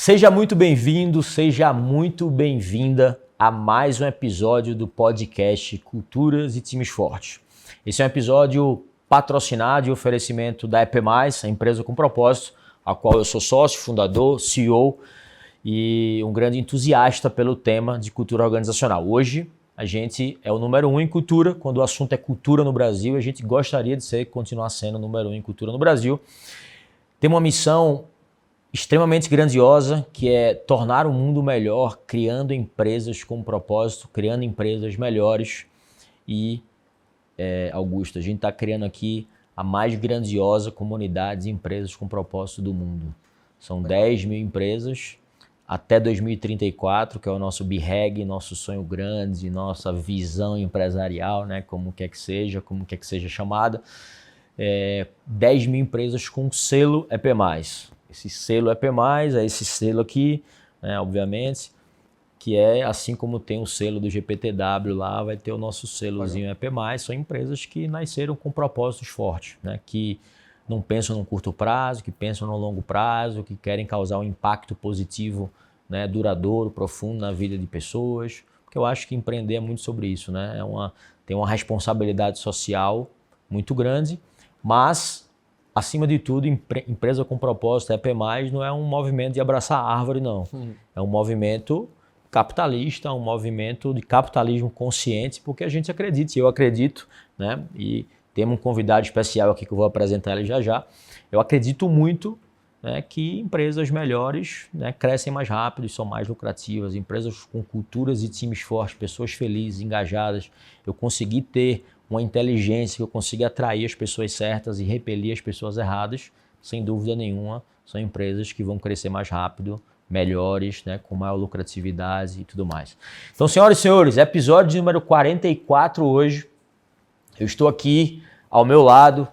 Seja muito bem-vindo, seja muito bem-vinda a mais um episódio do podcast Culturas e Times Fortes. Esse é um episódio patrocinado e oferecimento da EP+, a empresa com propósito, a qual eu sou sócio, fundador, CEO e um grande entusiasta pelo tema de cultura organizacional. Hoje a gente é o número 1 em cultura, quando o assunto é cultura no Brasil, a gente gostaria de continuar sendo o número 1 em cultura no Brasil. Tem uma missão extremamente grandiosa, que é tornar o mundo melhor, criando empresas com propósito, criando empresas melhores. E, Augusto, a gente está criando aqui a mais grandiosa comunidade de empresas com propósito do mundo. São 10 mil empresas até 2034, que é o nosso BREG, nosso sonho grande, nossa visão empresarial, né? Como quer que seja chamada. 10 mil empresas com selo EP+. Esse selo EP+, é esse selo aqui, né, obviamente, que é assim como tem o selo do GPTW lá, vai ter o nosso selozinho EP+, são empresas que nasceram com propósitos fortes, né, que não pensam no curto prazo, que pensam no longo prazo, que querem causar um impacto positivo, né, duradouro, profundo na vida de pessoas, porque eu acho que empreender é muito sobre isso, né, tem uma responsabilidade social muito grande, mas acima de tudo, empresa com propósito, EP+, não é um movimento de abraçar a árvore, não. É um movimento capitalista, um movimento de capitalismo consciente, porque a gente acredita, e eu acredito, né? E temos um convidado especial aqui que eu vou apresentar ele já. Eu acredito muito, né, que empresas melhores, né, crescem mais rápido e são mais lucrativas. Empresas com culturas e times fortes, pessoas felizes, engajadas. Eu consegui ter uma inteligência que eu consiga atrair as pessoas certas e repelir as pessoas erradas, sem dúvida nenhuma, são empresas que vão crescer mais rápido, melhores, né, com maior lucratividade e tudo mais. Então, senhoras e senhores, episódio número 44 hoje. Eu estou aqui ao meu lado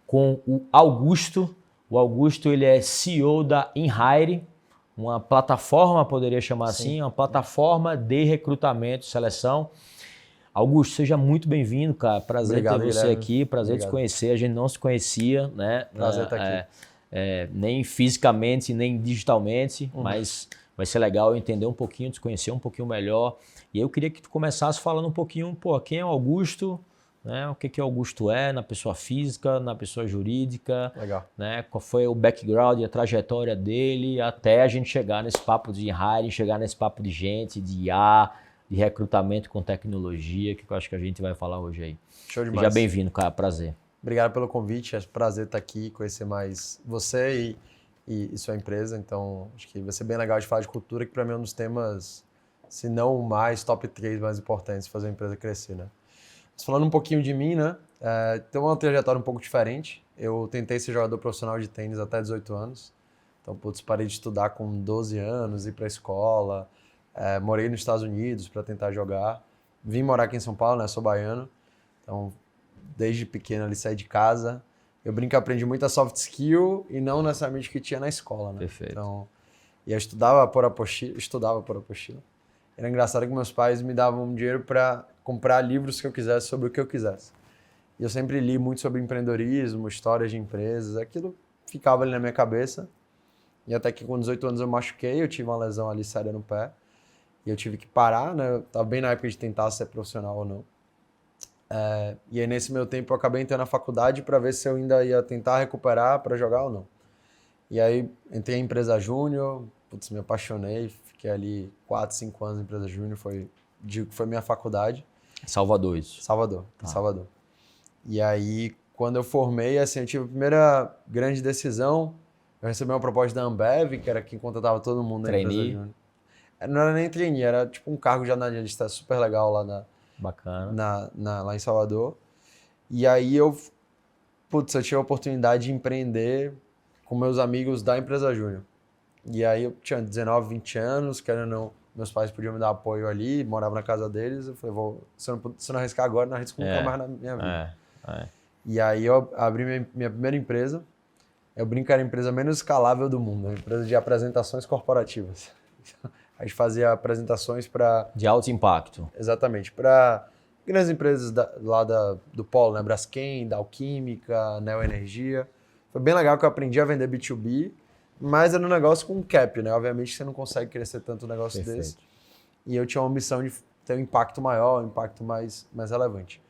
com o Augusto. O Augusto, ele é CEO da InHire, uma plataforma, poderia chamar assim, uma plataforma de recrutamento e seleção. Augusto, seja muito bem-vindo, cara. Prazer ter você aqui, prazer te conhecer. A gente não se conhecia, né? Prazer estar aqui. Nem fisicamente, nem digitalmente, mas vai ser legal eu entender um pouquinho, te conhecer um pouquinho melhor. E eu queria que tu começasse falando um pouquinho, quem é o Augusto, né? O que o Augusto é na pessoa física, na pessoa jurídica, Legal. né? Qual foi o background e a trajetória dele até a gente chegar nesse papo de hiring, chegar nesse papo de gente, de IA, de recrutamento com tecnologia, que eu acho que a gente vai falar hoje aí. Show demais. Seja bem-vindo, cara. Prazer. Obrigado pelo convite. É um prazer estar aqui, conhecer mais você e sua empresa. Então, acho que vai ser bem legal de falar de cultura, que para mim é um dos temas, se não o mais, top 3 mais importantes de fazer a empresa crescer, né? Mas falando um pouquinho de mim, né? Tem uma trajetória um pouco diferente. Eu tentei ser jogador profissional de tênis até 18 anos. Então, parei de estudar com 12 anos, ir para a escola. Morei nos Estados Unidos para tentar jogar. Vim morar aqui em São Paulo, né? Sou baiano. Então, desde pequeno ali saí de casa. Eu brinco que aprendi muita soft skill e não necessariamente o que tinha na escola, né? Perfeito. Então, e eu estudava por apostila. Era engraçado que meus pais me davam dinheiro para comprar livros que eu quisesse sobre o que eu quisesse. E eu sempre li muito sobre empreendedorismo, histórias de empresas. Aquilo ficava ali na minha cabeça. E até que com 18 anos eu machuquei, eu tive uma lesão ali séria no pé. E eu tive que parar, né? Eu tava bem na época de tentar ser profissional ou não. E aí nesse meu tempo eu acabei entrando na faculdade para ver se eu ainda ia tentar recuperar para jogar ou não. E aí entrei em empresa júnior, me apaixonei, fiquei ali 4, 5 anos em empresa júnior, foi minha faculdade. Salvador isso. Salvador, em Salvador. E aí quando eu formei, assim, eu tive a primeira grande decisão, eu recebi uma proposta da Ambev, que era quem contratava todo mundo na empresa júnior. Não era nem trainee, era tipo um cargo de analista super legal lá lá em Salvador. E aí eu tive a oportunidade de empreender com meus amigos da empresa júnior. E aí eu tinha 19, 20 anos, querendo ou não, meus pais podiam me dar apoio ali, morava na casa deles. Eu falei, se eu não arriscar agora, não arrisco nunca mais na minha vida. E aí eu abri minha primeira empresa. Eu brinco que era a empresa menos escalável do mundo, uma empresa de apresentações corporativas. A gente fazia apresentações para... De alto impacto. Exatamente. Para grandes empresas lá do polo, né? Braskem, da Alquímica, Neo Energia. Foi bem legal que eu aprendi a vender B2B, mas era um negócio com cap, né? Obviamente você não consegue crescer tanto um negócio desse. E eu tinha uma ambição de ter um impacto maior, um impacto mais relevante.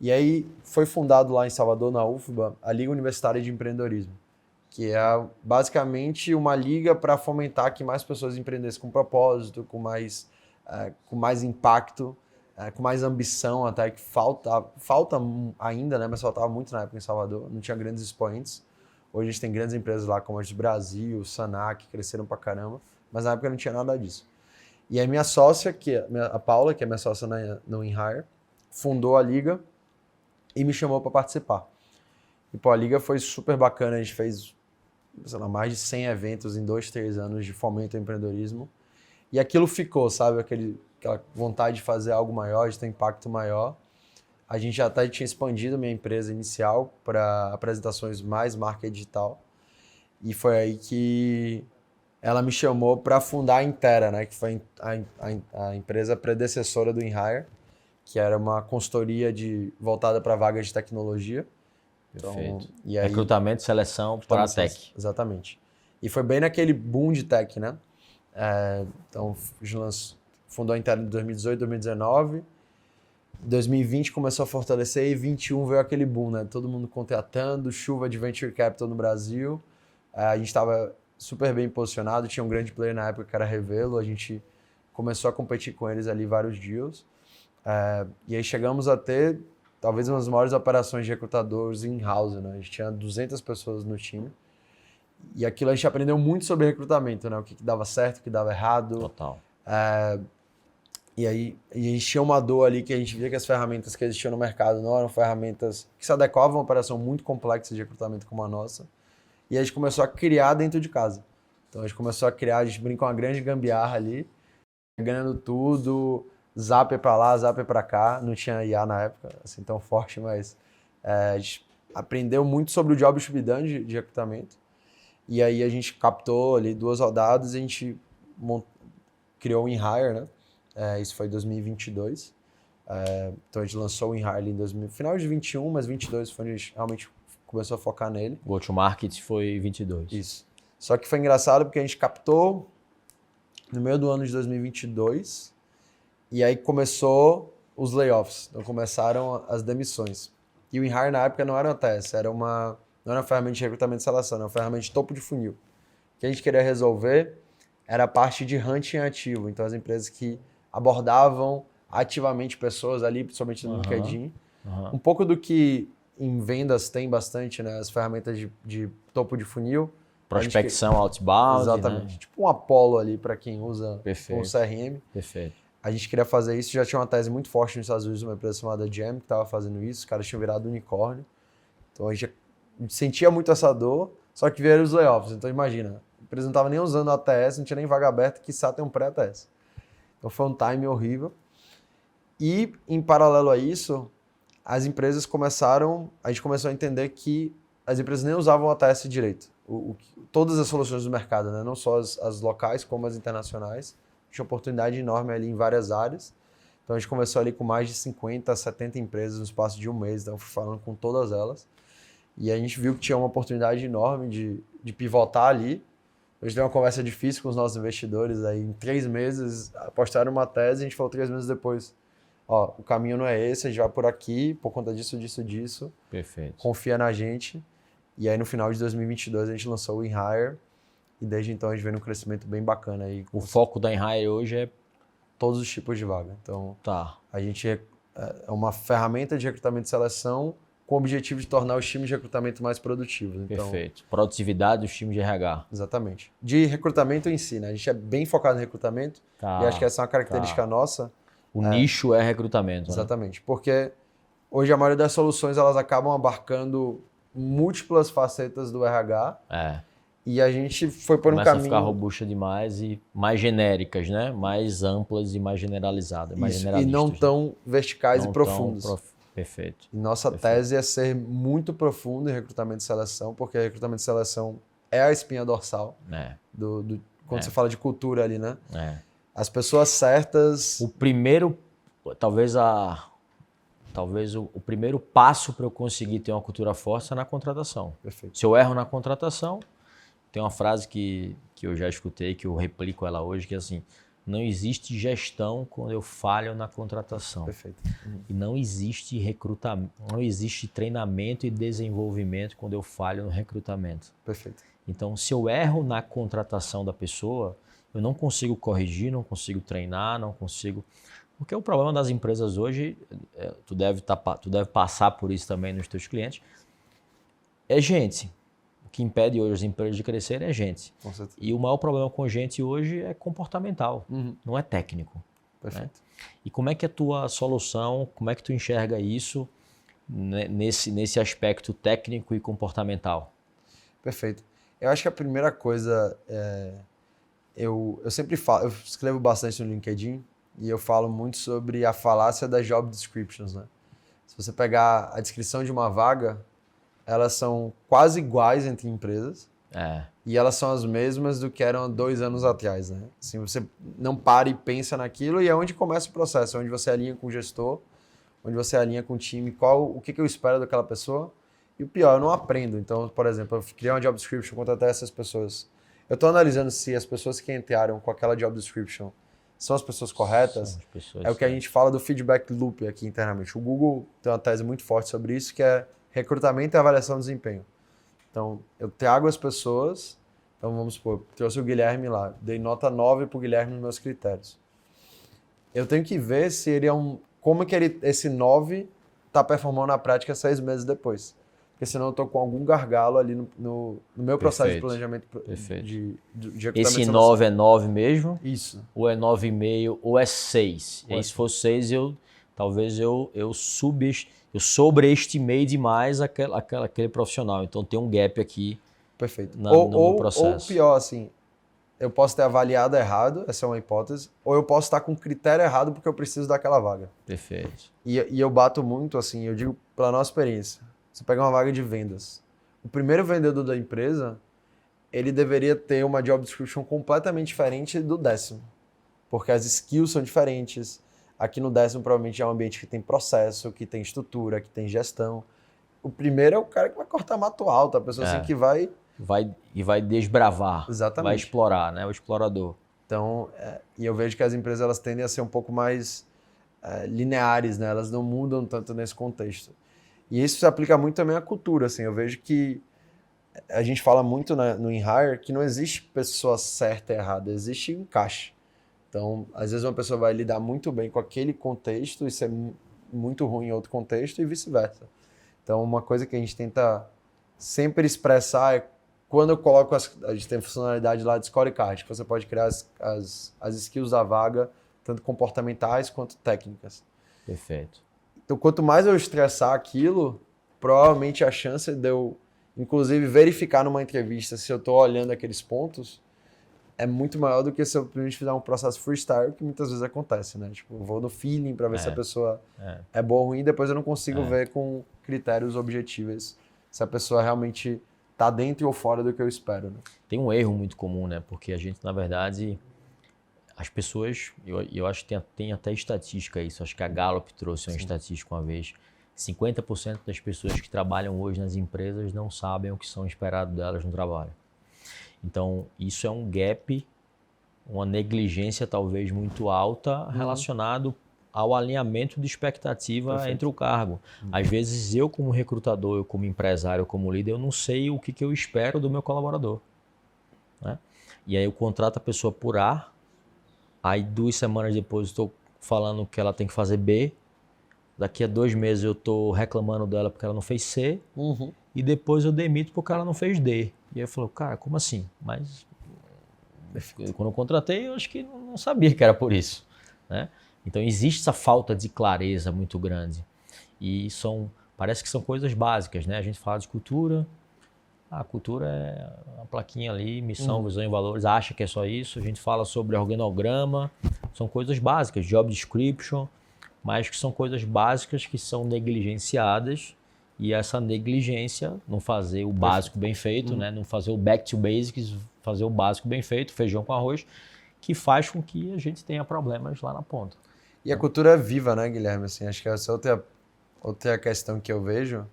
E aí foi fundado lá em Salvador, na UFBA, a Liga Universitária de Empreendedorismo, que é basicamente uma liga para fomentar que mais pessoas empreendessem com propósito, com mais impacto, com mais ambição, até que falta ainda, né? Mas faltava muito na época em Salvador, não tinha grandes expoentes. Hoje a gente tem grandes empresas lá como a de Brasil, Sanac, que cresceram pra caramba, mas na época não tinha nada disso. E aí minha sócia, a Paula, que é minha sócia no InHire, fundou a liga e me chamou para participar. E pô, a liga foi super bacana, a gente fez, sei lá, mais de 100 eventos em 2, 3 anos de fomento ao empreendedorismo. E aquilo ficou, sabe? Aquela vontade de fazer algo maior, de ter um impacto maior. A gente já até tinha expandido minha empresa inicial para apresentações mais marca digital. E foi aí que ela me chamou para fundar a Intera, né? Que foi a empresa predecessora do InHire, que era uma consultoria voltada para vagas de tecnologia. Perfeito. Então, e aí, recrutamento e seleção para a tech. Exatamente. E foi bem naquele boom de tech, né? Então, fundou a Intera em 2018, 2019. 2020 começou a fortalecer e 2021 veio aquele boom, né? Todo mundo contratando, chuva de venture capital no Brasil. A gente estava super bem posicionado, tinha um grande player na época que era a Revelo, a gente começou a competir com eles ali vários deals. E aí chegamos a ter talvez uma das maiores operações de recrutadores in-house, né? A gente tinha 200 pessoas no time. E aquilo a gente aprendeu muito sobre recrutamento, né? O que dava certo, o que dava errado. Total. E aí a gente tinha uma dor ali que a gente via que as ferramentas que existiam no mercado não eram ferramentas que se adequavam a uma operação muito complexa de recrutamento como a nossa. E a gente começou a criar dentro de casa. Então a gente começou a criar, a gente brinca uma grande gambiarra ali, ganhando tudo, Zap pra lá, Zap pra cá. Não tinha IA na época, assim, tão forte, mas a gente aprendeu muito sobre o job to be done de recrutamento. E aí a gente captou ali 2 rodadas e a gente criou o InHire, né? Isso foi em 2022. Então a gente lançou o InHire ali em final de 21, mas 22 foi onde a gente realmente começou a focar nele. Go to market foi 22. Isso. Só que foi engraçado porque a gente captou no meio do ano de 2022 e aí começou os layoffs. Então começaram as demissões. E o InHire na época não era uma TS, não era uma ferramenta de recrutamento e seleção, era uma ferramenta de topo de funil. O que a gente queria resolver era a parte de hunting ativo. Então as empresas que abordavam ativamente pessoas ali, principalmente no LinkedIn. Um pouco do que em vendas tem bastante, né? As ferramentas de topo de funil. Prospecção outbound. Exatamente. Né? Tipo um Apollo ali para quem usa o CRM. Perfeito. A gente queria fazer isso, já tinha uma tese muito forte nos Estados Unidos, uma empresa chamada Jam, que estava fazendo isso. Os caras tinham virado unicórnio. Então a gente sentia muito essa dor, só que vieram os layoffs. Então imagina, a empresa não estava nem usando a ATS, não tinha nem vaga aberta, quiçá ter um pré-ATS. Então foi um time horrível. E, em paralelo a isso, a gente começou a entender que as empresas nem usavam a ATS direito. Todas as soluções do mercado, né? Não só as locais, como as internacionais. Tinha oportunidade enorme ali em várias áreas. Então a gente começou ali com mais de 50, 70 empresas no espaço de um mês. Então eu fui falando com todas elas. E a gente viu que tinha uma oportunidade enorme de pivotar ali. Hoje tem uma conversa difícil com os nossos investidores. Aí, em 3 meses, apostaram uma tese e a gente falou 3 meses depois. Ó, o caminho não é esse, a gente vai por aqui, por conta disso. Perfeito. Confia na gente. E aí, no final de 2022, a gente lançou o InHire. E desde então, a gente vem num crescimento bem bacana. Aí, o foco da InHire hoje é todos os tipos de vaga. Então, a gente é uma ferramenta de recrutamento e seleção com o objetivo de tornar os times de recrutamento mais produtivos. Então, perfeito. Produtividade dos times de RH. Exatamente. De recrutamento em si, né? A gente é bem focado no recrutamento e acho que essa é uma característica nossa. O nicho é recrutamento. Exatamente. Né? Porque hoje a maioria das soluções elas acabam abarcando múltiplas facetas do RH. E a gente foi por um caminho... Começa a ficar robusta demais e mais genéricas, né? Mais amplas e mais generalizadas. Mais generalistas, e não tão verticais e profundas. Perfeito. E nossa tese é ser muito profundo em recrutamento e seleção, porque recrutamento e seleção é a espinha dorsal quando você fala de cultura ali, né? As pessoas certas... O primeiro, talvez o primeiro passo para eu conseguir ter uma cultura forte é na contratação. Perfeito. Se eu erro na contratação, tem uma frase que eu já escutei, que eu replico ela hoje, que é assim: não existe gestão quando eu falho na contratação. Perfeito. E não existe recrutamento, não existe treinamento e desenvolvimento quando eu falho no recrutamento. Perfeito. Então, se eu erro na contratação da pessoa, eu não consigo corrigir, não consigo treinar, não consigo... Porque o problema das empresas hoje, tu deve passar por isso também nos teus clientes, é gente. O que impede hoje as empresas de crescer é gente. Com certeza. E o maior problema com gente hoje é comportamental, não é técnico. Perfeito. Né? E como é que é a tua solução, como é que tu enxerga isso nesse aspecto técnico e comportamental? Perfeito. Eu acho que a primeira coisa, eu sempre falo, eu escrevo bastante no LinkedIn e eu falo muito sobre a falácia das job descriptions, né? Se você pegar a descrição de uma vaga, elas são quase iguais entre empresas e elas são as mesmas do que eram 2 anos atrás, né? Assim, você não para e pensa naquilo e é onde começa o processo, é onde você alinha com o gestor, onde você alinha com o time, o que eu espero daquela pessoa. E o pior, eu não aprendo. Então, por exemplo, eu criei uma job description, contratei essas pessoas. Eu estou analisando se as pessoas que entraram com aquela job description são as pessoas corretas. São as pessoas, é o que a gente fala do feedback loop aqui internamente. O Google tem uma tese muito forte sobre isso, que é recrutamento e avaliação de desempenho. Então, eu trago as pessoas, então vamos supor, trouxe o Guilherme lá, dei nota 9 para o Guilherme nos meus critérios. Eu tenho que ver se ele como que esse 9 está performando na prática 6 meses depois. Porque senão eu estou com algum gargalo ali no meu processo de planejamento de recrutamento. Esse 9 é 9 mesmo? Isso. Ou é 9,5 ou é 6? E aí, se for 6, talvez eu sobreestimei demais aquele profissional. Então tem um gap aqui. Perfeito. No meu processo. Ou pior, assim, eu posso ter avaliado errado, essa é uma hipótese, ou eu posso estar com critério errado porque eu preciso daquela vaga. Perfeito. E eu bato muito, assim, eu digo pela nossa experiência, você pega uma vaga de vendas, o primeiro vendedor da empresa, ele deveria ter uma job description completamente diferente do 10º, porque as skills são diferentes. Aqui no 10º provavelmente é um ambiente que tem processo, que tem estrutura, que tem gestão. O primeiro é o cara que vai cortar mato alto, a pessoa assim que vai desbravar. Exatamente. Vai explorar, né? O explorador. Então, e eu vejo que as empresas elas tendem a ser um pouco mais lineares, né? Elas não mudam tanto nesse contexto. E isso se aplica muito também à cultura, assim. Eu vejo que a gente fala muito no InHire que não existe pessoa certa e errada, existe encaixe. Então, às vezes uma pessoa vai lidar muito bem com aquele contexto e ser muito ruim em outro contexto e vice-versa. Então, uma coisa que a gente tenta sempre expressar é quando eu coloco a gente tem funcionalidade lá de scorecard, que você pode criar as skills da vaga, tanto comportamentais quanto técnicas. Perfeito. Então, quanto mais eu estressar aquilo, provavelmente a chance de eu, inclusive, verificar numa entrevista se eu estou olhando aqueles pontos é muito maior do que se eu primeiro fizer um processo freestyle, que muitas vezes acontece, né? Tipo, eu vou no feeling para ver se a pessoa é boa ou ruim, depois eu não consigo ver com critérios objetivos se a pessoa realmente está dentro ou fora do que eu espero. Né? Tem um erro muito comum, né? Porque a gente, na verdade, as pessoas, eu acho que tem até estatística isso, acho que a Gallup trouxe uma estatística uma vez, 50% das pessoas que trabalham hoje nas empresas não sabem o que são esperado delas no trabalho. Então, isso é um gap, uma negligência talvez muito alta relacionado ao alinhamento de expectativa entre o cargo. Às vezes eu como recrutador, eu como empresário, eu como líder, eu não sei o que eu espero do meu colaborador. Né? E aí eu contrato a pessoa por A, aí 2 semanas depois eu estou falando que ela tem que fazer B, daqui a 2 meses eu estou reclamando dela porque ela não fez C, e depois eu demito porque ela não fez D. E aí eu falo, cara, como assim? Mas quando eu contratei, eu acho que não sabia que era por isso. Né? Então existe essa falta de clareza muito grande. E parece que são coisas básicas, né? A gente fala de cultura, a cultura é uma plaquinha ali, missão, visão e valores, acha que é só isso. A gente fala sobre organograma, são coisas básicas, job description, mas que são coisas básicas que são negligenciadas. E essa negligência, não fazer o básico bem feito, né? Não fazer o back to basics, fazer o básico bem feito, feijão com arroz, que faz com que a gente tenha problemas lá na ponta. E a cultura é viva, né, Guilherme? Assim, acho que essa é outra questão que eu vejo.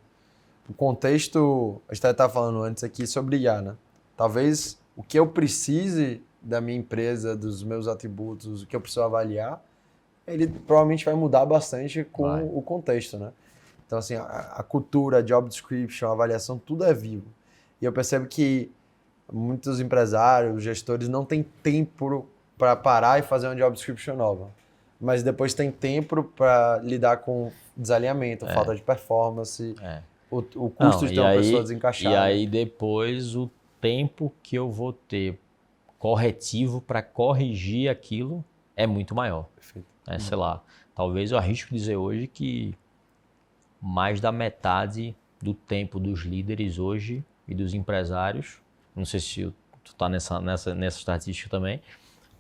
O contexto, a gente estava falando antes aqui sobre IA, né? Talvez o que eu precise da minha empresa, dos meus atributos, o que eu preciso avaliar, ele provavelmente vai mudar bastante com o contexto, né? Então, assim, a cultura, a job description, a avaliação, tudo é vivo. E eu percebo que muitos empresários, gestores, não têm tempo para parar e fazer uma job description nova. Mas depois tem tempo para lidar com desalinhamento, falta de performance, o custo de ter uma pessoa desencaixada. E aí depois o tempo que eu vou ter corretivo para corrigir aquilo é muito maior. Perfeito. Sei lá, talvez eu arrisco dizer hoje que mais da metade do tempo dos líderes hoje e dos empresários, não sei se tu tá nessa estatística também,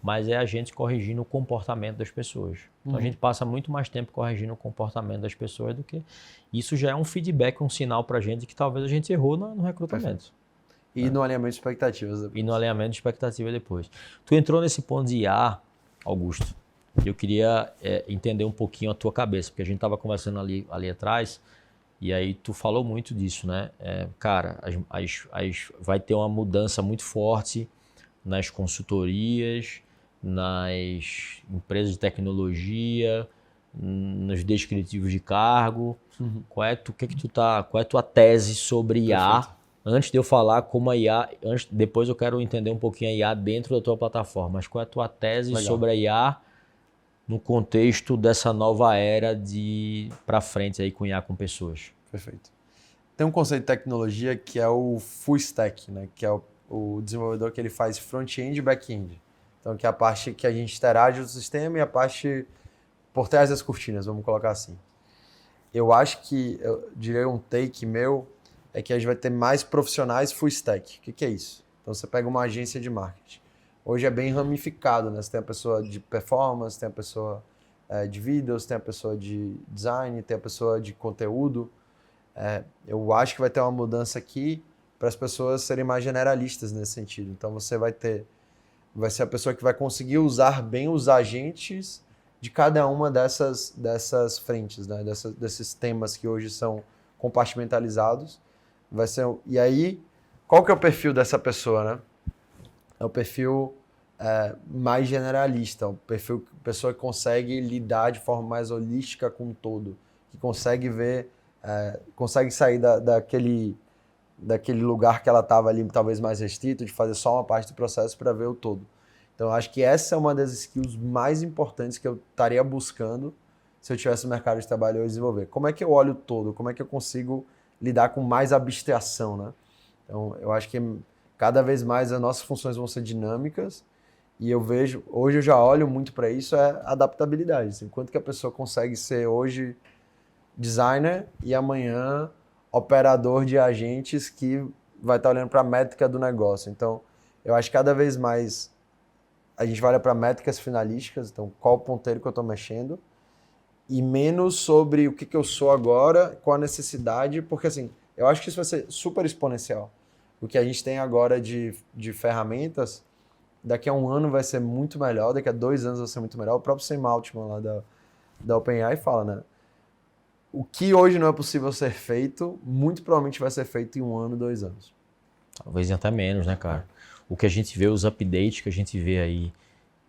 mas é a gente corrigindo o comportamento das pessoas. Então a gente passa muito mais tempo corrigindo o comportamento das pessoas do que... Isso já é um feedback, um sinal pra gente que talvez a gente errou no recrutamento. E no alinhamento de expectativas depois. E no alinhamento de expectativa depois. Tu entrou nesse ponto de IA, Augusto. Eu queria entender um pouquinho a tua cabeça, porque a gente estava conversando ali atrás, e aí tu falou muito disso, né? Cara, vai ter uma mudança muito forte nas consultorias, nas empresas de tecnologia, nos descritivos de cargo. Qual é a tua tese sobre IA? Perfeito. Antes de eu falar como a IA, depois eu quero entender um pouquinho a IA dentro da tua plataforma, mas qual é a tua tese sobre a IA no contexto dessa nova era de para frente aí com IA com pessoas? Perfeito. Tem um conceito de tecnologia que é o full stack, né? Que é o desenvolvedor que ele faz front-end e back-end. Então, que é a parte que a gente interage no sistema e a parte por trás das cortinas, vamos colocar assim. Eu acho que, eu diria um take meu, é que a gente vai ter mais profissionais full stack. O que é isso? Então, você pega uma agência de marketing. Hoje é bem ramificado, né? Você tem a pessoa de performance, tem a pessoa de vídeos, tem a pessoa de design, tem a pessoa de conteúdo. Eu acho que vai ter uma mudança aqui para as pessoas serem mais generalistas nesse sentido. Então, você vai ser a pessoa que vai conseguir usar bem os agentes de cada uma dessas frentes, né? Desses temas que hoje são compartimentalizados. E aí, qual que é o perfil dessa pessoa, né? É o perfil mais generalista, o perfil pessoa que consegue lidar de forma mais holística com o todo, que consegue ver, consegue sair daquele lugar que ela estava ali, talvez mais restrito, de fazer só uma parte do processo para ver o todo. Então, eu acho que essa é uma das skills mais importantes que eu estaria buscando se eu tivesse no mercado de trabalho a desenvolver. Como é que eu olho o todo? Como é que eu consigo lidar com mais abstração, né? Então, eu acho que cada vez mais as nossas funções vão ser dinâmicas e eu vejo, hoje eu já olho muito para isso, adaptabilidade. Assim, quanto que a pessoa consegue ser hoje designer e amanhã operador de agentes que vai estar olhando para a métrica do negócio. Então, eu acho que cada vez mais a gente vai olhar para métricas finalísticas, então qual o ponteiro que eu estou mexendo, e menos sobre o que eu sou agora, qual a necessidade, porque assim, eu acho que isso vai ser super exponencial. O que a gente tem agora de ferramentas, daqui a um ano vai ser muito melhor, daqui a 2 anos vai ser muito melhor. O próprio Sam Altman lá da OpenAI fala, né? O que hoje não é possível ser feito, muito provavelmente vai ser feito em 1 ano, 2 anos. Talvez até menos, né, cara? O que a gente vê, os updates que a gente vê aí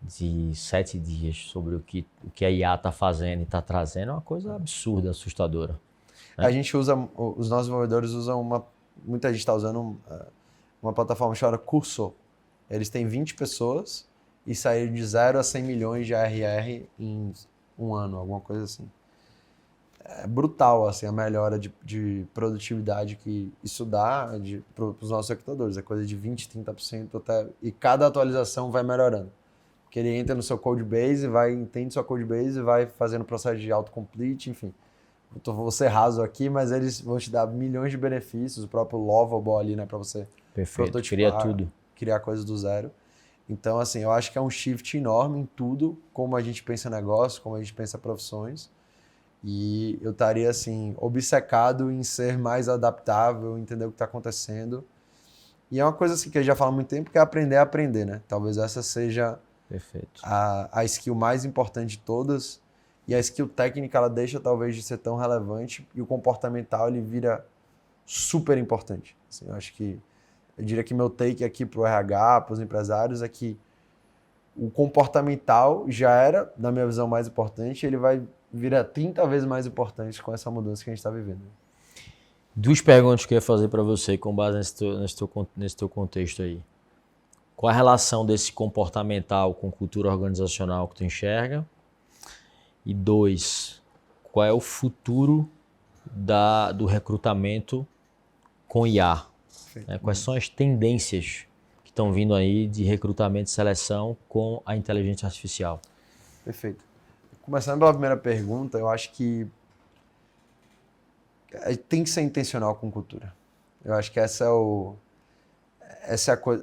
de 7 dias sobre o que a IA está fazendo e está trazendo é uma coisa absurda, assustadora. Né? A gente usa, os nossos desenvolvedores usam muita gente está usando uma plataforma chamada Cursor. Eles têm 20 pessoas e saíram de 0 a 100 milhões de ARR em 1 ano, alguma coisa assim. É brutal assim, a melhora de produtividade que isso dá para os nossos recrutadores. É coisa de 20%, 30% até. E cada atualização vai melhorando. Porque ele entra no seu codebase, entende sua codebase, vai fazendo processo de autocomplete, enfim. Vou ser raso aqui, mas eles vão te dar milhões de benefícios, o próprio Lovable ali, né, para você prototipar, criar coisas do zero. Então, assim, eu acho que é um shift enorme em tudo, como a gente pensa negócio, como a gente pensa profissões. E eu estaria, assim, obcecado em ser mais adaptável, entender o que está acontecendo. E é uma coisa assim que a gente já fala há muito tempo, que é aprender a aprender, né? Talvez essa seja a skill mais importante de todas. E a skill técnica, ela deixa talvez de ser tão relevante e o comportamental, ele vira super importante. Assim, eu acho que Eu diria que meu take aqui para o RH, para os empresários, é que o comportamental já era, na minha visão, mais importante, ele vai virar 30 vezes mais importante com essa mudança que a gente está vivendo. 2 perguntas que eu ia fazer para você com base nesse teu contexto aí. Qual a relação desse comportamental com cultura organizacional que tu enxerga? E 2, qual é o futuro do recrutamento com IA? Quais são as tendências que estão vindo aí de recrutamento e seleção com a inteligência artificial? Perfeito. Começando pela primeira pergunta, eu acho que tem que ser intencional com cultura. Eu acho que essa é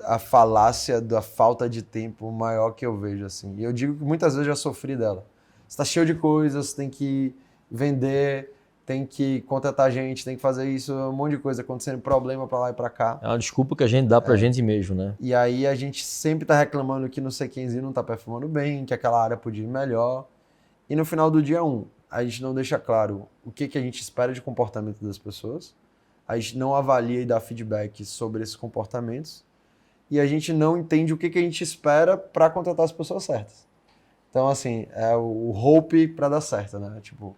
a falácia da falta de tempo maior que eu vejo, assim. E eu digo que muitas vezes já sofri dela. Você está cheio de coisas, tem que vender, tem que contratar gente, tem que fazer isso, um monte de coisa acontecendo, problema para lá e para cá. É uma desculpa que a gente dá pra gente mesmo, né? E aí a gente sempre tá reclamando que não sei quemzinho não tá performando bem, que aquela área podia ir melhor. E no final do dia a gente não deixa claro o que a gente espera de comportamento das pessoas, a gente não avalia e dá feedback sobre esses comportamentos, e a gente não entende o que a gente espera para contratar as pessoas certas. Então, assim, é o hope para dar certo, né? Tipo,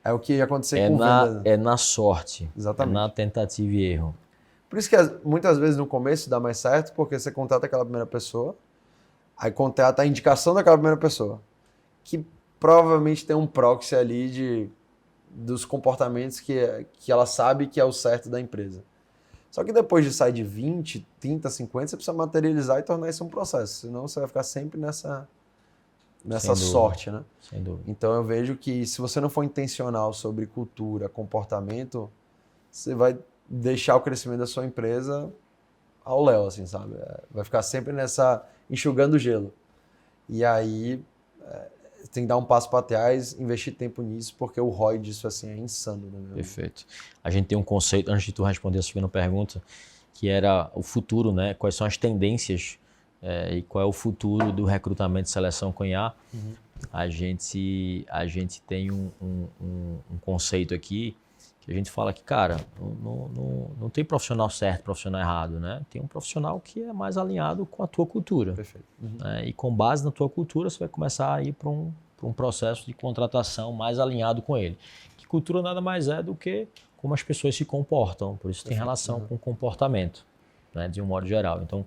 é o que ia acontecer com venda. É na sorte. Exatamente. É na tentativa e erro. Por isso que muitas vezes no começo dá mais certo, porque você contrata aquela primeira pessoa, aí contrata a indicação daquela primeira pessoa, que provavelmente tem um proxy ali dos comportamentos que ela sabe que é o certo da empresa. Só que depois de sair de 20, 30, 50, você precisa materializar e tornar isso um processo, senão você vai ficar sempre nessa sorte, né? Sem dúvida. Então eu vejo que se você não for intencional sobre cultura, comportamento, você vai deixar o crescimento da sua empresa ao léu, assim, sabe? Vai ficar sempre enxugando gelo. E aí tem que dar um passo para trás, investir tempo nisso, porque o ROI disso assim é insano. Né? Perfeito. A gente tem um conceito, antes de tu responder a segunda pergunta, que era o futuro, né? Quais são as tendências e qual é o futuro do recrutamento e seleção com IA. Uhum. A gente tem um conceito aqui que a gente fala que, cara, não tem profissional certo, profissional errado, né? Tem um profissional que é mais alinhado com a tua cultura. Perfeito. Uhum. E com base na tua cultura, você vai começar a ir para um processo de contratação mais alinhado com ele. Que cultura nada mais é do que como as pessoas se comportam, por isso tem relação com comportamento, né? De um modo geral. Então,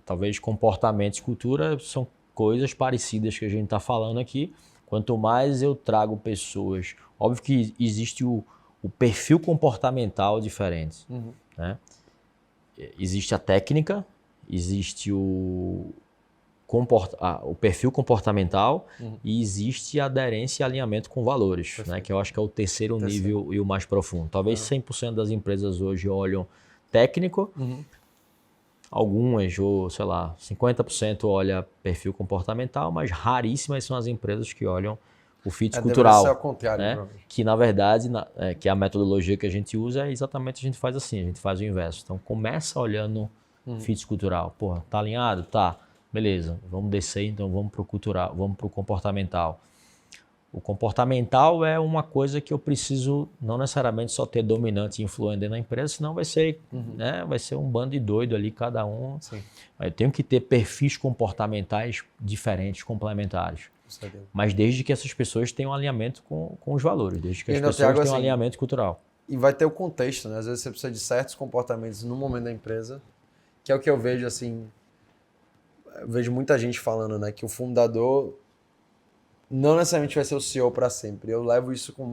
talvez comportamento e cultura são coisas parecidas que a gente está falando aqui. Quanto mais eu trago pessoas... Óbvio que existe o perfil comportamental diferente. Uhum. Né? Existe a técnica, existe o perfil comportamental e existe a aderência e alinhamento com valores, né? Que eu acho que é o terceiro nível e o mais profundo. Talvez 100% das empresas hoje olham técnico, algumas, ou sei lá, 50% olha perfil comportamental, mas raríssimas são as empresas que olham o fit cultural, ser ao contrário, né? Que na verdade, que a metodologia que a gente usa é exatamente, a gente faz assim, a gente faz o inverso. Então começa olhando fit cultural. Porra, tá alinhado? Tá. Beleza, vamos descer, então vamos pro cultural, vamos pro comportamental. O comportamental é uma coisa que eu preciso não necessariamente só ter dominante e influente dentro da empresa, senão vai ser, né, vai ser um bando de doido ali, cada um. Sim. Eu tenho que ter perfis comportamentais diferentes, complementares. Mas desde que essas pessoas tenham um alinhamento com os valores, desde que as pessoas tenham um alinhamento cultural. E vai ter o contexto, né? Às vezes você precisa de certos comportamentos no momento da empresa, que é o que eu vejo assim, eu vejo muita gente falando, né, que o fundador não necessariamente vai ser o CEO para sempre. Eu levo isso com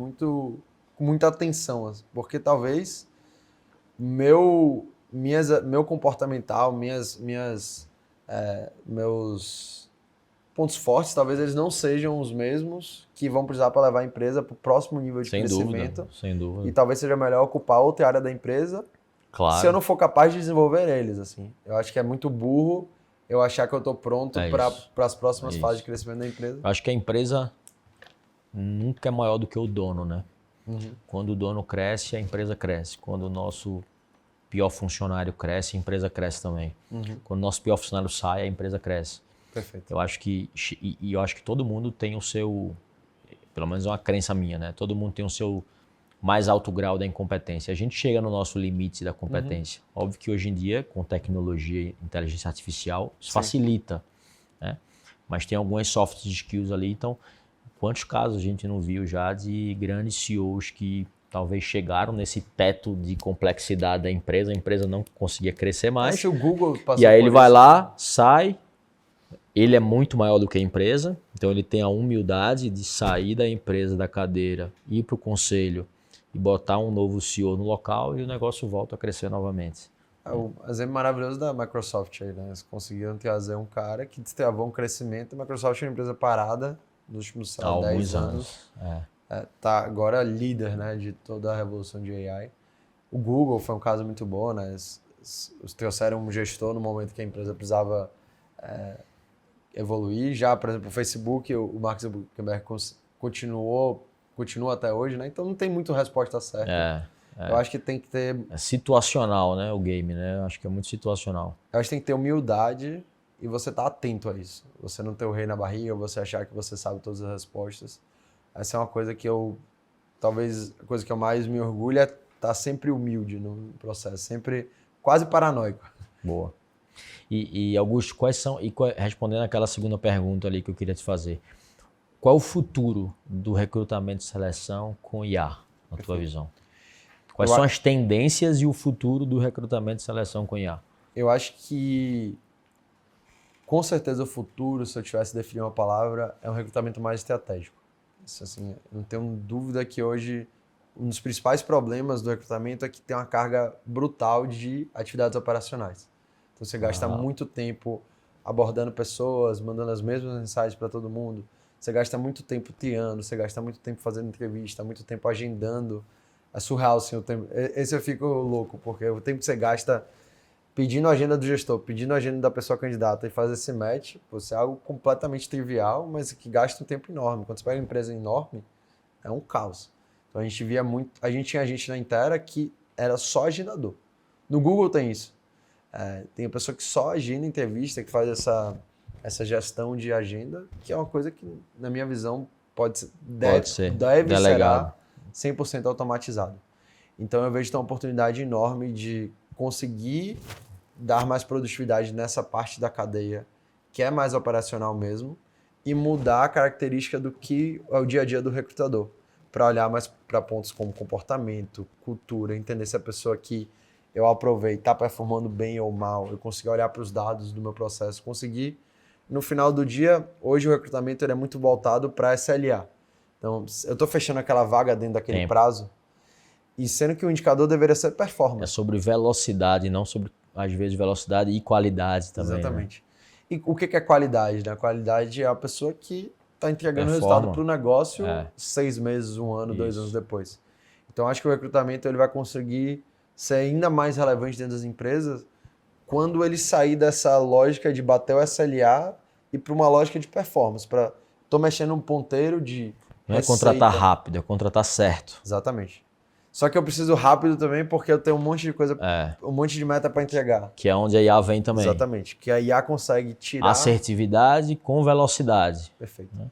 muita atenção, porque talvez meu comportamental, meus pontos fortes, talvez eles não sejam os mesmos que vão precisar para levar a empresa para o próximo nível de crescimento. Sem dúvida. E talvez seja melhor ocupar outra área da empresa, se eu não for capaz de desenvolver eles. Assim. Eu acho que é muito burro eu achar que eu estou pronto para as próximas fases de crescimento da empresa. Eu acho que a empresa nunca é maior do que o dono, né? Quando o dono cresce, a empresa cresce. Quando o nosso pior funcionário cresce, a empresa cresce também. Quando o nosso pior funcionário sai, a empresa cresce. Perfeito. Eu acho que todo mundo tem o seu, pelo menos é uma crença minha, né? Todo mundo tem o mais alto grau da incompetência. A gente chega no nosso limite da competência. Óbvio que hoje em dia, com tecnologia e inteligência artificial, isso facilita, né? Mas tem algumas soft skills ali. Então, quantos casos a gente não viu já de grandes CEOs que talvez chegaram nesse teto de complexidade da empresa, a empresa não conseguia crescer mais. Se o Google e aí ele vai lá, sai, ele é muito maior do que a empresa, então ele tem a humildade de sair da empresa, da cadeira, ir para o conselho e botar um novo CEO no local e o negócio volta a crescer novamente. O exemplo maravilhoso da Microsoft aí, né? Eles conseguiram trazer um cara que destravou um crescimento. A Microsoft é uma empresa parada nos últimos 10 anos. Tá agora líder, né, de toda a revolução de AI. O Google foi um caso muito bom, né? Eles trouxeram um gestor no momento que a empresa precisava evoluir. Já, por exemplo, o Facebook, o Mark Zuckerberg continua até hoje, né? Então não tem muito resposta certa. Eu acho que tem que ter... É situacional, né, o game, né? Eu acho que é muito situacional. Eu acho que tem que ter humildade e você tá atento a isso. Você não ter o rei na barriga, você achar que você sabe todas as respostas. Essa é uma coisa que talvez a coisa que eu mais me orgulho é estar sempre humilde no processo, sempre quase paranoico. Boa. E Augusto, respondendo aquela segunda pergunta ali que eu queria te fazer, qual é o futuro do recrutamento e seleção com IA, na tua visão? Quais são as tendências e o futuro do recrutamento e seleção com IA? Eu acho que, com certeza, o futuro, se eu tivesse que definir uma palavra, é um recrutamento mais estratégico. Isso, assim, eu não tenho dúvida que hoje um dos principais problemas do recrutamento é que tem uma carga brutal de atividades operacionais. Então você gasta muito tempo abordando pessoas, mandando as mesmas mensagens para todo mundo. Você gasta muito tempo triando, você gasta muito tempo fazendo entrevista, muito tempo agendando. É surreal, assim, o tempo. Esse eu fico louco, porque o tempo que você gasta pedindo a agenda do gestor, pedindo a agenda da pessoa candidata e fazer esse match, é algo completamente trivial, mas que gasta um tempo enorme. Quando você pega uma empresa enorme, é um caos. Então a gente via muito... A gente tinha gente na Intera que era só agendador. No Google tem isso. Tem a pessoa que só agenda entrevista, que faz essa gestão de agenda, que é uma coisa que, na minha visão, deve ser 100% automatizado. Então eu vejo que tem uma oportunidade enorme de conseguir dar mais produtividade nessa parte da cadeia, que é mais operacional mesmo, e mudar a característica do que é o dia a dia do recrutador, para olhar mais para pontos como comportamento, cultura, entender se a pessoa que eu aprovei está performando bem ou mal, eu consegui olhar para os dados do meu processo, conseguir, no final do dia, hoje o recrutamento ele é muito voltado para SLA. Então, eu estou fechando aquela vaga dentro daquele prazo, e sendo que o indicador deveria ser performance. É sobre velocidade, não sobre, às vezes, velocidade e qualidade também. Exatamente. Né? E o que é qualidade? Né? A qualidade é a pessoa que está entregando resultado para o negócio 6 meses, 1 ano, 2 anos depois. Então, acho que o recrutamento ele vai conseguir ser ainda mais relevante dentro das empresas quando ele sair dessa lógica de bater o SLA e para uma lógica de performance. Estou mexendo um ponteiro de não receita. É contratar rápido, é contratar certo. Exatamente. Só que eu preciso rápido também porque eu tenho um monte de coisa, um monte de meta para entregar. Que é onde a IA vem também. Exatamente. Que a IA consegue tirar... Assertividade com velocidade. Perfeito. Né?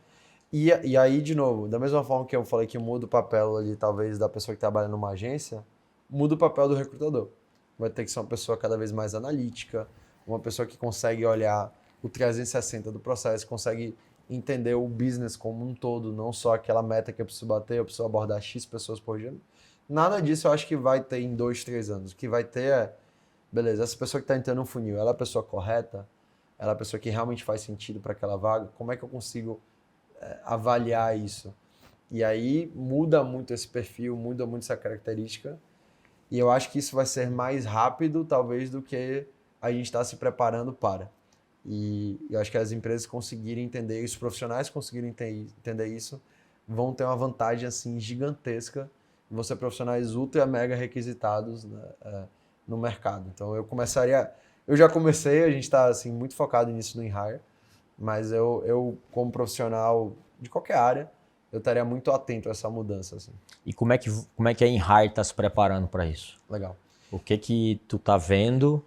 E aí, de novo, da mesma forma que eu falei que muda o papel ali, talvez, da pessoa que trabalha numa agência, muda o papel do recrutador. Vai ter que ser uma pessoa cada vez mais analítica, uma pessoa que consegue olhar o 360 do processo, consegue entender o business como um todo, não só aquela meta que eu preciso bater, eu preciso abordar X pessoas por dia. Nada disso eu acho que vai ter em 2, 3 anos. O que vai ter é, beleza, essa pessoa que está entrando no funil, ela é a pessoa correta? Ela é a pessoa que realmente faz sentido para aquela vaga? Como é que eu consigo avaliar isso? E aí muda muito esse perfil, muda muito essa característica. E eu acho que isso vai ser mais rápido, talvez, do que a gente está se preparando para. E eu acho que as empresas conseguirem entender isso, os profissionais conseguirem entender isso, vão ter uma vantagem assim gigantesca. Vão ser profissionais ultra mega requisitados, né, no mercado. Então eu já comecei, a gente está assim, muito focado nisso no InHire, mas eu como profissional de qualquer área, eu estaria muito atento a essa mudança. Assim. E como é que a InHire está se preparando para isso? Legal. O que tu tá vendo,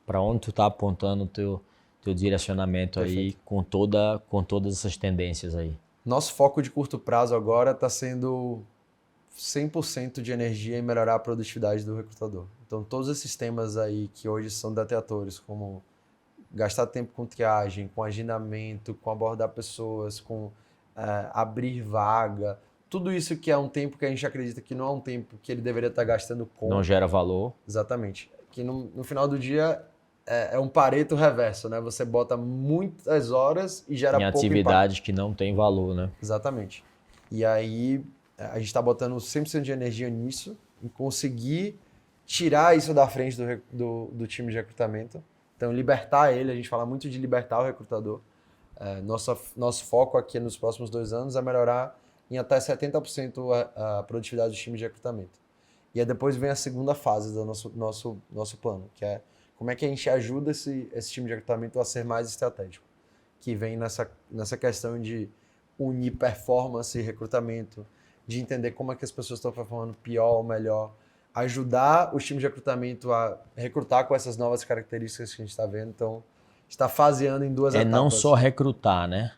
para onde tu tá apontando o teu direcionamento aí com todas essas tendências aí? Nosso foco de curto prazo agora está sendo 100% de energia em melhorar a produtividade do recrutador. Então, todos esses temas aí que hoje são detetores, como gastar tempo com triagem, com agendamento, com abordar pessoas, com abrir vaga, tudo isso que é um tempo que a gente acredita que não é um tempo que ele deveria estar gastando com... Não gera valor. Exatamente. Que no final do dia é um Pareto reverso, né? Você bota muitas horas e gera pouco atividades impacto. que não tem valor, né? Exatamente. E aí a gente está botando 100% de energia nisso, em conseguir tirar isso da frente do time de recrutamento. Então, libertar ele, a gente fala muito de libertar o recrutador. Nosso foco aqui nos próximos 2 anos é melhorar em até 70% a produtividade do time de recrutamento. E aí depois vem a segunda fase do nosso plano, que é como é que a gente ajuda esse time de recrutamento a ser mais estratégico. Que vem nessa questão de unir performance e recrutamento, de entender como é que as pessoas estão performando pior ou melhor, ajudar os times de recrutamento a recrutar com essas novas características que a gente está vendo. Então, está faseando em 2 etapas. Não só recrutar, né?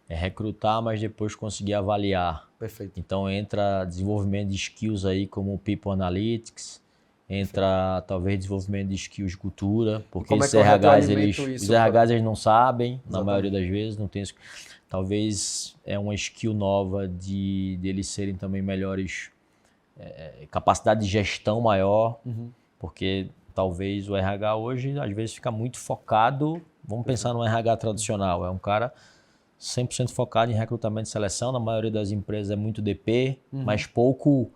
É recrutar, mas depois conseguir avaliar. Perfeito. Então entra desenvolvimento de skills aí como People Analytics, entra talvez desenvolvimento de skills de cultura, porque os RHs eles não sabem, exatamente, na maioria das vezes, não tem isso. Talvez é uma skill nova de eles serem também melhores, capacidade de gestão maior, porque talvez o RH hoje às vezes fica muito focado, vamos pensar no RH tradicional, é um cara 100% focado em recrutamento e seleção, na maioria das empresas é muito DP, mas pouco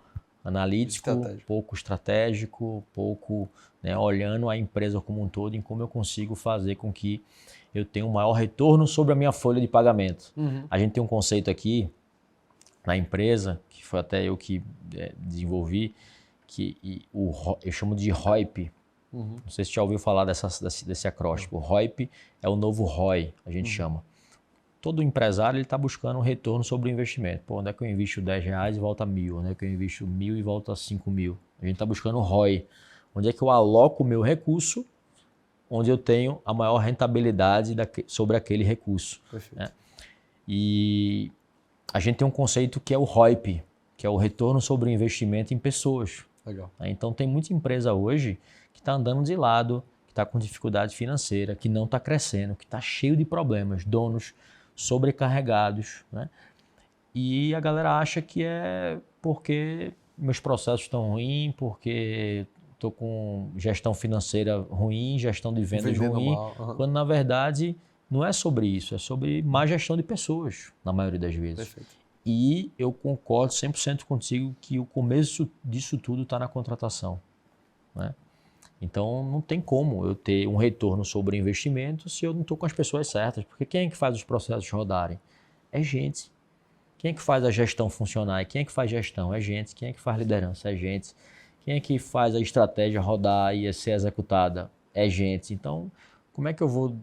analítico, pouco estratégico, pouco, né, olhando a empresa como um todo, em como eu consigo fazer com que eu tenha um maior retorno sobre a minha folha de pagamento. A gente tem um conceito aqui na empresa, que foi até eu que desenvolvi, que eu chamo de ROIP. Não sei se você já ouviu falar desse acróstico. O ROIP é o novo ROI, a gente chama. Todo empresário está buscando um retorno sobre o investimento. Pô, onde é que eu invisto R$10 e volta 1.000? Onde é que eu invisto 1.000 e volta 5.000? A gente está buscando ROI. Onde é que eu aloco o meu recurso, onde eu tenho a maior rentabilidade sobre aquele recurso. Perfeito. Né? E a gente tem um conceito que é o ROIP, que é o retorno sobre o investimento em pessoas. Legal. Então tem muita empresa hoje que está andando de lado, que está com dificuldade financeira, que não está crescendo, que está cheio de problemas, donos sobrecarregados, né? E a galera acha que é porque meus processos estão ruins, porque estou com gestão financeira ruim, gestão de vendas ruim, quando na verdade não é sobre isso, é sobre má gestão de pessoas, na maioria das vezes. Perfeito. E eu concordo 100% contigo que o começo disso tudo está na contratação, né? Então, não tem como eu ter um retorno sobre investimento se eu não estou com as pessoas certas. Porque quem é que faz os processos rodarem? É gente. Quem é que faz a gestão funcionar? E quem é que faz gestão? É gente. Quem é que faz liderança? É gente. Quem é que faz a estratégia rodar e ser executada? É gente. Então, como é que eu vou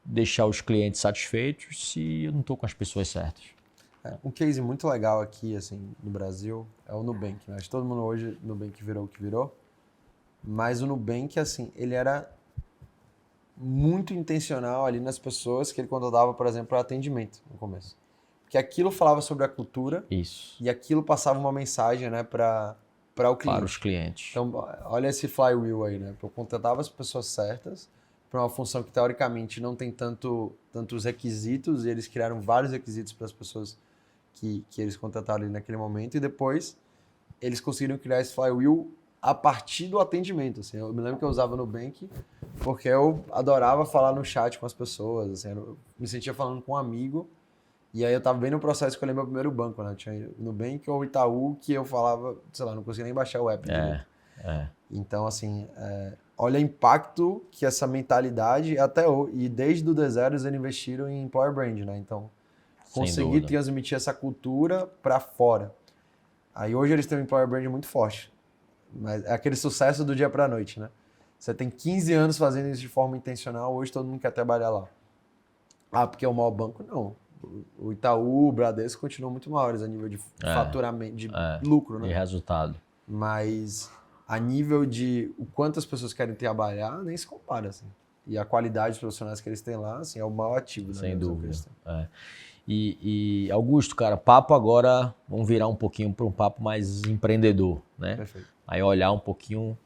deixar os clientes satisfeitos se eu não estou com as pessoas certas? Um case muito legal aqui, assim, no Brasil é o Nubank. Né? Acho que todo mundo hoje, Nubank virou o que virou. Mas o Nubank, assim, ele era muito intencional ali nas pessoas que ele contratava, por exemplo, para atendimento no começo. Porque aquilo falava sobre a cultura. Isso. E aquilo passava uma mensagem, né, para o cliente. Para os clientes. Então, olha esse flywheel aí, né? Eu contratava as pessoas certas para uma função que, teoricamente, não tem tantos requisitos, e eles criaram vários requisitos para as pessoas que eles contrataram ali naquele momento, e depois eles conseguiram criar esse flywheel a partir do atendimento, assim. Eu me lembro que eu usava no Nubank porque eu adorava falar no chat com as pessoas, assim, eu me sentia falando com um amigo, e aí eu tava bem no processo de escolher meu primeiro banco, né? Tinha o Nubank ou o Itaú, que eu falava, sei lá, não conseguia nem baixar o app. Então, assim, olha o impacto que essa mentalidade, e desde o D0 eles investiram em Employer Brand, né? Então, conseguir transmitir essa cultura para fora. Aí hoje eles têm um Employer Brand muito forte. Mas é aquele sucesso do dia para a noite, né? Você tem 15 anos fazendo isso de forma intencional, hoje todo mundo quer trabalhar lá. Ah, porque é o maior banco? Não. O Itaú, o Bradesco continuam muito maiores a nível de faturamento, de lucro, né? De resultado. Mas a nível de o quanto as pessoas querem trabalhar, nem se compara, assim. E a qualidade dos profissionais que eles têm lá, assim, é o maior ativo. Sem dúvida. E Augusto, cara, papo agora, vamos virar um pouquinho para um papo mais empreendedor, né? Perfeito. Aí olhar um pouquinho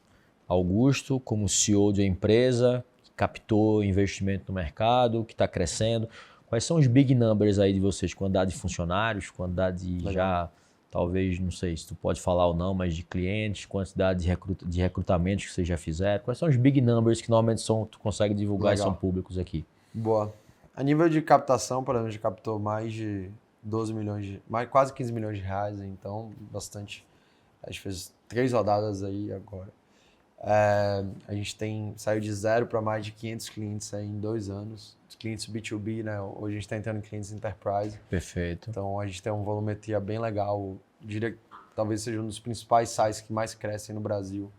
Augusto como CEO de uma empresa que captou investimento no mercado, que está crescendo. Quais são os big numbers aí de vocês? Quantidade de funcionários, quantidade de já, talvez, não sei se tu pode falar ou não, mas de clientes, quantidade de recrutamentos que vocês já fizeram. Quais são os big numbers que normalmente tu consegue divulgar e são públicos aqui? Boa. A nível de captação, por exemplo, a gente captou mais de 12 milhões, quase 15 milhões de reais, então bastante. A gente fez 3 rodadas aí agora. A gente saiu de 0 para mais de 500 clientes aí em 2 anos. Os clientes B2B, né? Hoje a gente está entrando em clientes enterprise. Perfeito. Então a gente tem uma volumetria bem legal. Diria que talvez seja um dos principais sites que mais crescem no Brasil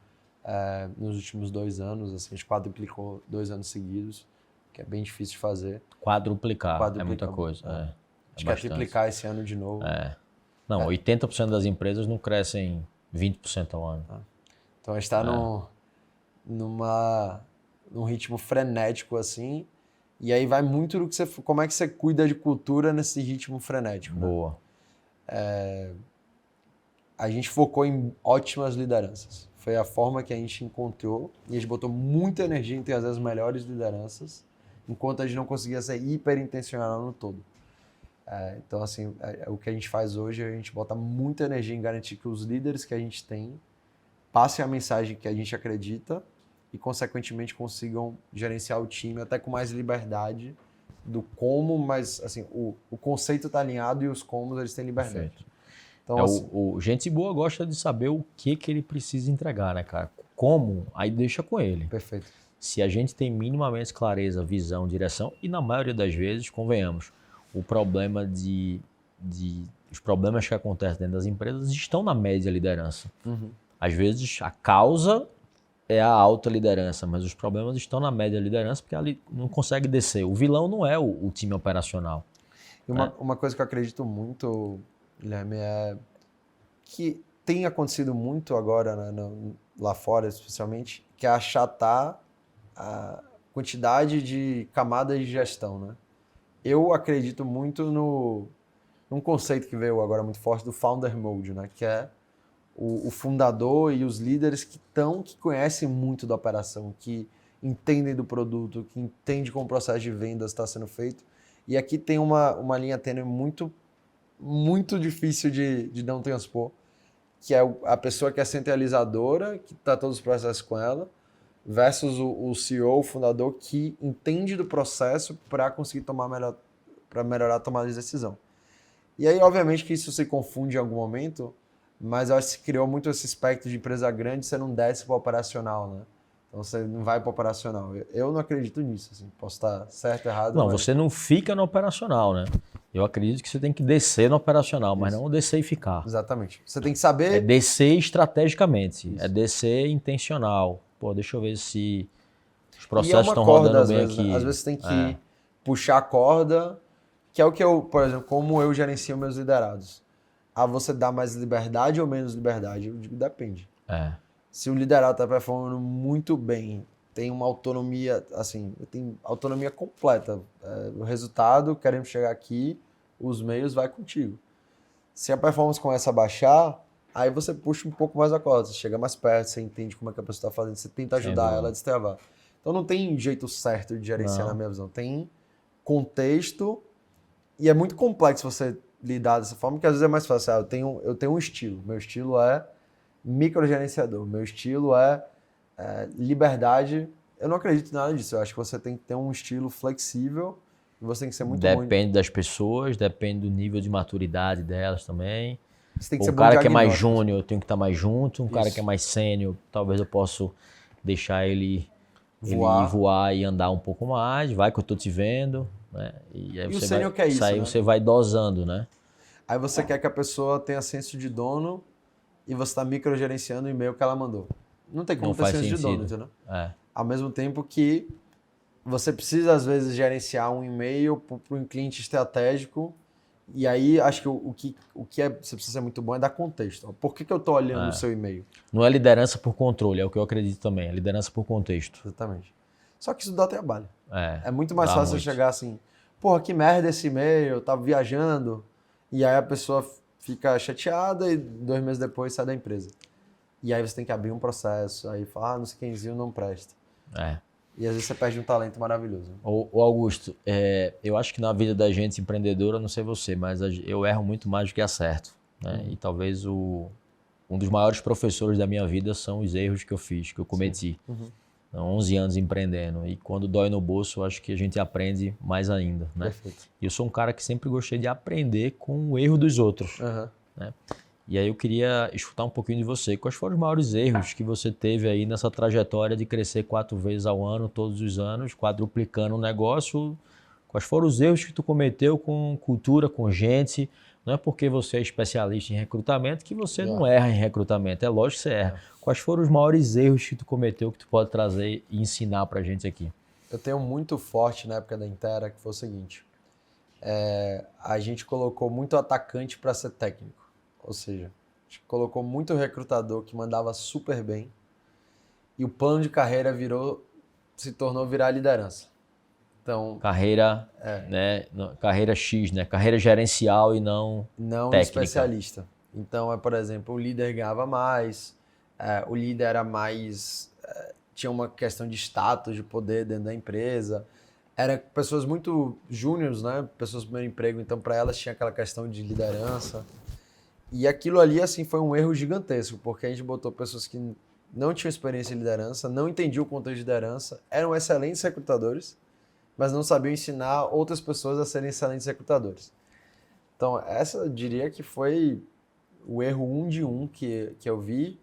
nos últimos 2 anos. Assim, a gente quadruplicou 2 anos seguidos, que é bem difícil de fazer. Quadruplicar. É muita coisa. A gente quer triplicar esse ano de novo. Não, 80% das empresas não crescem 20% ao ano. Então a gente está num ritmo frenético assim, e aí vai muito do que como é que você cuida de cultura nesse ritmo frenético. Boa. Né? A gente focou em ótimas lideranças. Foi a forma que a gente encontrou, e a gente botou muita energia em trazer as melhores lideranças, enquanto a gente não conseguia ser hiper intencional no todo. Então, assim, o que a gente faz hoje, a gente bota muita energia em garantir que os líderes que a gente tem passem a mensagem que a gente acredita e, consequentemente, consigam gerenciar o time até com mais liberdade do como, mas, assim, o conceito está alinhado e os comos, eles têm liberdade. Perfeito. Então, assim, o gente boa gosta de saber o que ele precisa entregar, né, cara? Como, aí deixa com ele. Perfeito. Se a gente tem minimamente clareza, visão, direção, e na maioria das vezes, convenhamos, o problema os problemas que acontecem dentro das empresas estão na média liderança. Às vezes a causa é a alta liderança, mas os problemas estão na média liderança porque ela não consegue descer. O vilão não é o time operacional. E uma coisa que eu acredito muito, Guilherme, é que tem acontecido muito agora, né, lá fora especialmente, que é achatar a quantidade de camadas de gestão, né? Eu acredito muito num conceito que veio agora muito forte do Founder Mode, né? Que é o fundador e os líderes que conhecem muito da operação, que entendem do produto, que entendem como o processo de vendas está sendo feito. E aqui tem uma linha tênue muito, muito difícil de não transpor, que é a pessoa que é centralizadora, que está todos os processos com ela, versus o CEO, o fundador, que entende do processo para conseguir para melhorar a tomada de decisão. E aí, obviamente, que isso se confunde em algum momento, mas eu acho que se criou muito esse espectro de empresa grande, você não desce para o operacional, né? Então você não vai para o operacional. Eu não acredito nisso, assim. Posso estar certo, errado. Não, mas você não fica no operacional, né? Eu acredito que você tem que descer no operacional, mas não descer e ficar. Exatamente. Você tem que saber... É descer estrategicamente, é descer intencional. Pô, deixa eu ver se os processos estão rodando bem aqui. Né? Às vezes você tem que puxar a corda, que é o que eu, por exemplo, como eu gerencio meus liderados. Você dá mais liberdade ou menos liberdade? Eu digo, depende. Se o liderado está performando muito bem, tem uma autonomia, assim, tem autonomia completa. O resultado, queremos chegar aqui, os meios vai contigo. Se a performance começa a baixar, aí você puxa um pouco mais a corda, você chega mais perto, você entende como é que a pessoa está fazendo, você tenta ajudar ela a destravar. Então não tem jeito certo de gerenciar na minha visão. Tem contexto e é muito complexo você lidar dessa forma, porque às vezes é mais fácil. Eu tenho um estilo. Meu estilo é microgerenciador. Meu estilo é liberdade. Eu não acredito em nada disso. Eu acho que você tem que ter um estilo flexível e você tem que ser muito bom. Depende das pessoas, depende do nível de maturidade delas também. Você tem que ser o cara que é mais júnior, eu tenho que estar mais junto. Um cara que é mais sênior, talvez eu possa deixar ele voar e andar um pouco mais. Vai que eu estou te vendo. Né? E aí o sênior quer isso, aí né? você vai dosando, né? Aí você quer que a pessoa tenha senso de dono e você está microgerenciando o e-mail que ela mandou. Não tem como ter senso de dono, entendeu? Ao mesmo tempo que você precisa, às vezes, gerenciar um e-mail para um cliente estratégico. E aí, acho que você precisa ser muito bom é dar contexto. Por que eu estou olhando o seu e-mail? Não é liderança por controle, é o que eu acredito também. É liderança por contexto. Exatamente. Só que isso dá trabalho. É muito mais fácil você chegar assim, porra, que merda esse e-mail, eu tava viajando. E aí a pessoa fica chateada e 2 meses depois sai da empresa. E aí você tem que abrir um processo, aí fala, não sei quemzinho não presta. E às vezes você perde um talento maravilhoso. Ô Augusto, eu acho que na vida da gente empreendedora, não sei você, mas eu erro muito mais do que acerto. Né? E talvez um dos maiores professores da minha vida são os erros que eu fiz, que eu cometi. Então, 11 anos empreendendo. E quando dói no bolso, eu acho que a gente aprende mais ainda. Né? E eu sou um cara que sempre gostei de aprender com o erro dos outros. Né? E aí eu queria escutar um pouquinho de você. Quais foram os maiores erros que você teve aí nessa trajetória de crescer 4 vezes ao ano, todos os anos, quadruplicando o negócio? Quais foram os erros que tu cometeu com cultura, com gente? Não é porque você é especialista em recrutamento que você não erra em recrutamento. É lógico que você erra. Quais foram os maiores erros que tu cometeu que tu pode trazer e ensinar pra gente aqui? Eu tenho muito forte na época da Intera, que foi o seguinte. A gente colocou muito atacante para ser técnico. Ou seja, a gente colocou muito recrutador que mandava super bem. E o plano de carreira se tornou virar liderança. Então, carreira, né, carreira X, né? Carreira gerencial e não técnica. Especialista. Então, por exemplo, o líder ganhava mais, o líder era mais... tinha uma questão de status, de poder dentro da empresa. Eram pessoas muito júniores, né? Pessoas do primeiro emprego, então para elas tinha aquela questão de liderança. E aquilo ali, assim, foi um erro gigantesco, porque a gente botou pessoas que não tinham experiência em liderança, não entendiam o contexto de liderança, eram excelentes recrutadores, mas não sabiam ensinar outras pessoas a serem excelentes recrutadores. Então, essa eu diria que foi o erro 1 de 1 que eu vi.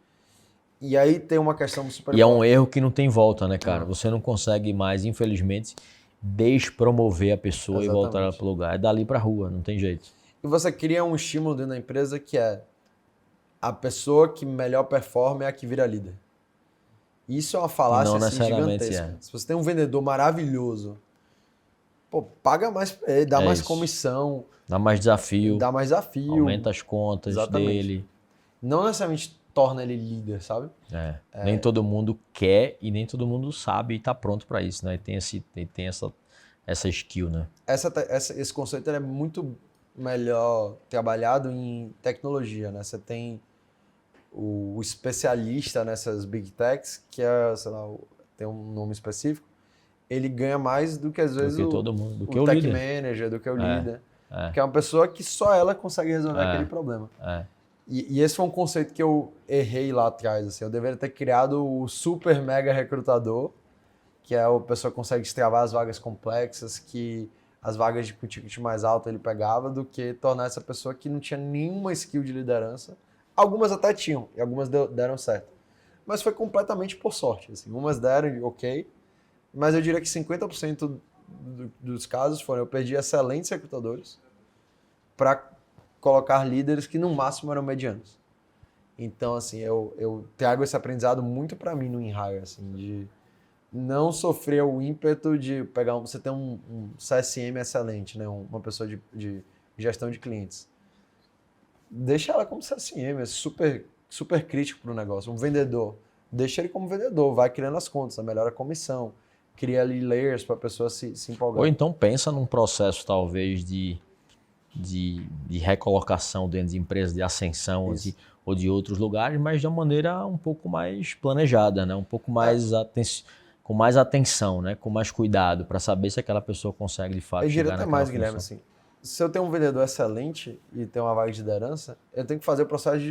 E aí tem uma questão super... E é um erro que não tem volta, né, cara? Você não consegue mais, infelizmente, despromover a pessoa e voltar ela para o lugar. É dali para a rua, não tem jeito. E você cria um estímulo dentro da empresa que é a pessoa que melhor performa é a que vira líder. Isso é uma falácia assim, gigantesca. Se você tem um vendedor maravilhoso, pô, paga mais pra ele, dá mais comissão. Dá mais desafio. Aumenta as contas dele. Não necessariamente torna ele líder, sabe? Nem todo mundo quer e nem todo mundo sabe e tá pronto para isso, né? E tem essa skill, né? Esse conceito é muito melhor trabalhado em tecnologia, né? Você tem o especialista nessas big techs, que é, sei lá, tem um nome específico, ele ganha mais do que às vezes todo mundo, do que o o tech líder. manager, do que o líder. Que é uma pessoa que só ela consegue resolver aquele problema. E esse foi um conceito que eu errei lá atrás. Assim, eu deveria ter criado o super mega recrutador, que é a pessoa que consegue destravar as vagas complexas, que as vagas com ticket mais alto ele pegava, do que tornar essa pessoa que não tinha nenhuma skill de liderança. Algumas até tinham, e algumas deram certo. Mas foi completamente por sorte. Assim. Umas deram ok, mas eu diria que 50% dos casos foram eu perdi excelentes recrutadores para colocar líderes que no máximo eram medianos. Então, assim, eu trago esse aprendizado muito para mim no InHire, assim, de não sofrer o ímpeto de pegar você tem um CSM excelente, né? Uma pessoa de gestão de clientes. Deixa ela como CSM, é super, super crítico para o negócio. Um vendedor, deixa ele como vendedor, vai criando as contas, melhora a comissão, cria ali layers para a pessoa se empolgar. Ou então pensa num processo talvez de recolocação dentro de empresas, de ascensão ou de outros lugares, mas de uma maneira um pouco mais planejada, né? Um pouco mais com mais atenção, né? Com mais cuidado, para saber se aquela pessoa consegue de fato chegar naquela função. Eu diria até mais, Guilherme, assim, se eu tenho um vendedor excelente e tenho uma vaga de liderança, eu tenho que fazer o processo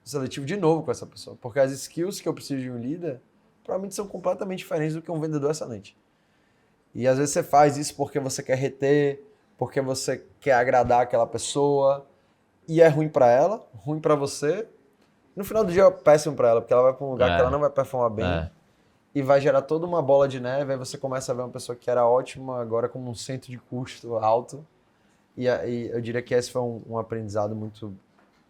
seletivo de novo com essa pessoa, porque as skills que eu preciso de um líder, provavelmente são completamente diferentes do que um vendedor excelente. E às vezes você faz isso porque você quer reter, porque você quer agradar aquela pessoa, e é ruim para ela, ruim para você. No final do dia é péssimo para ela, porque ela vai para um lugar que ela não vai performar bem, e vai gerar toda uma bola de neve, aí você começa a ver uma pessoa que era ótima, agora com um centro de custo alto. E eu diria que esse foi um aprendizado muito,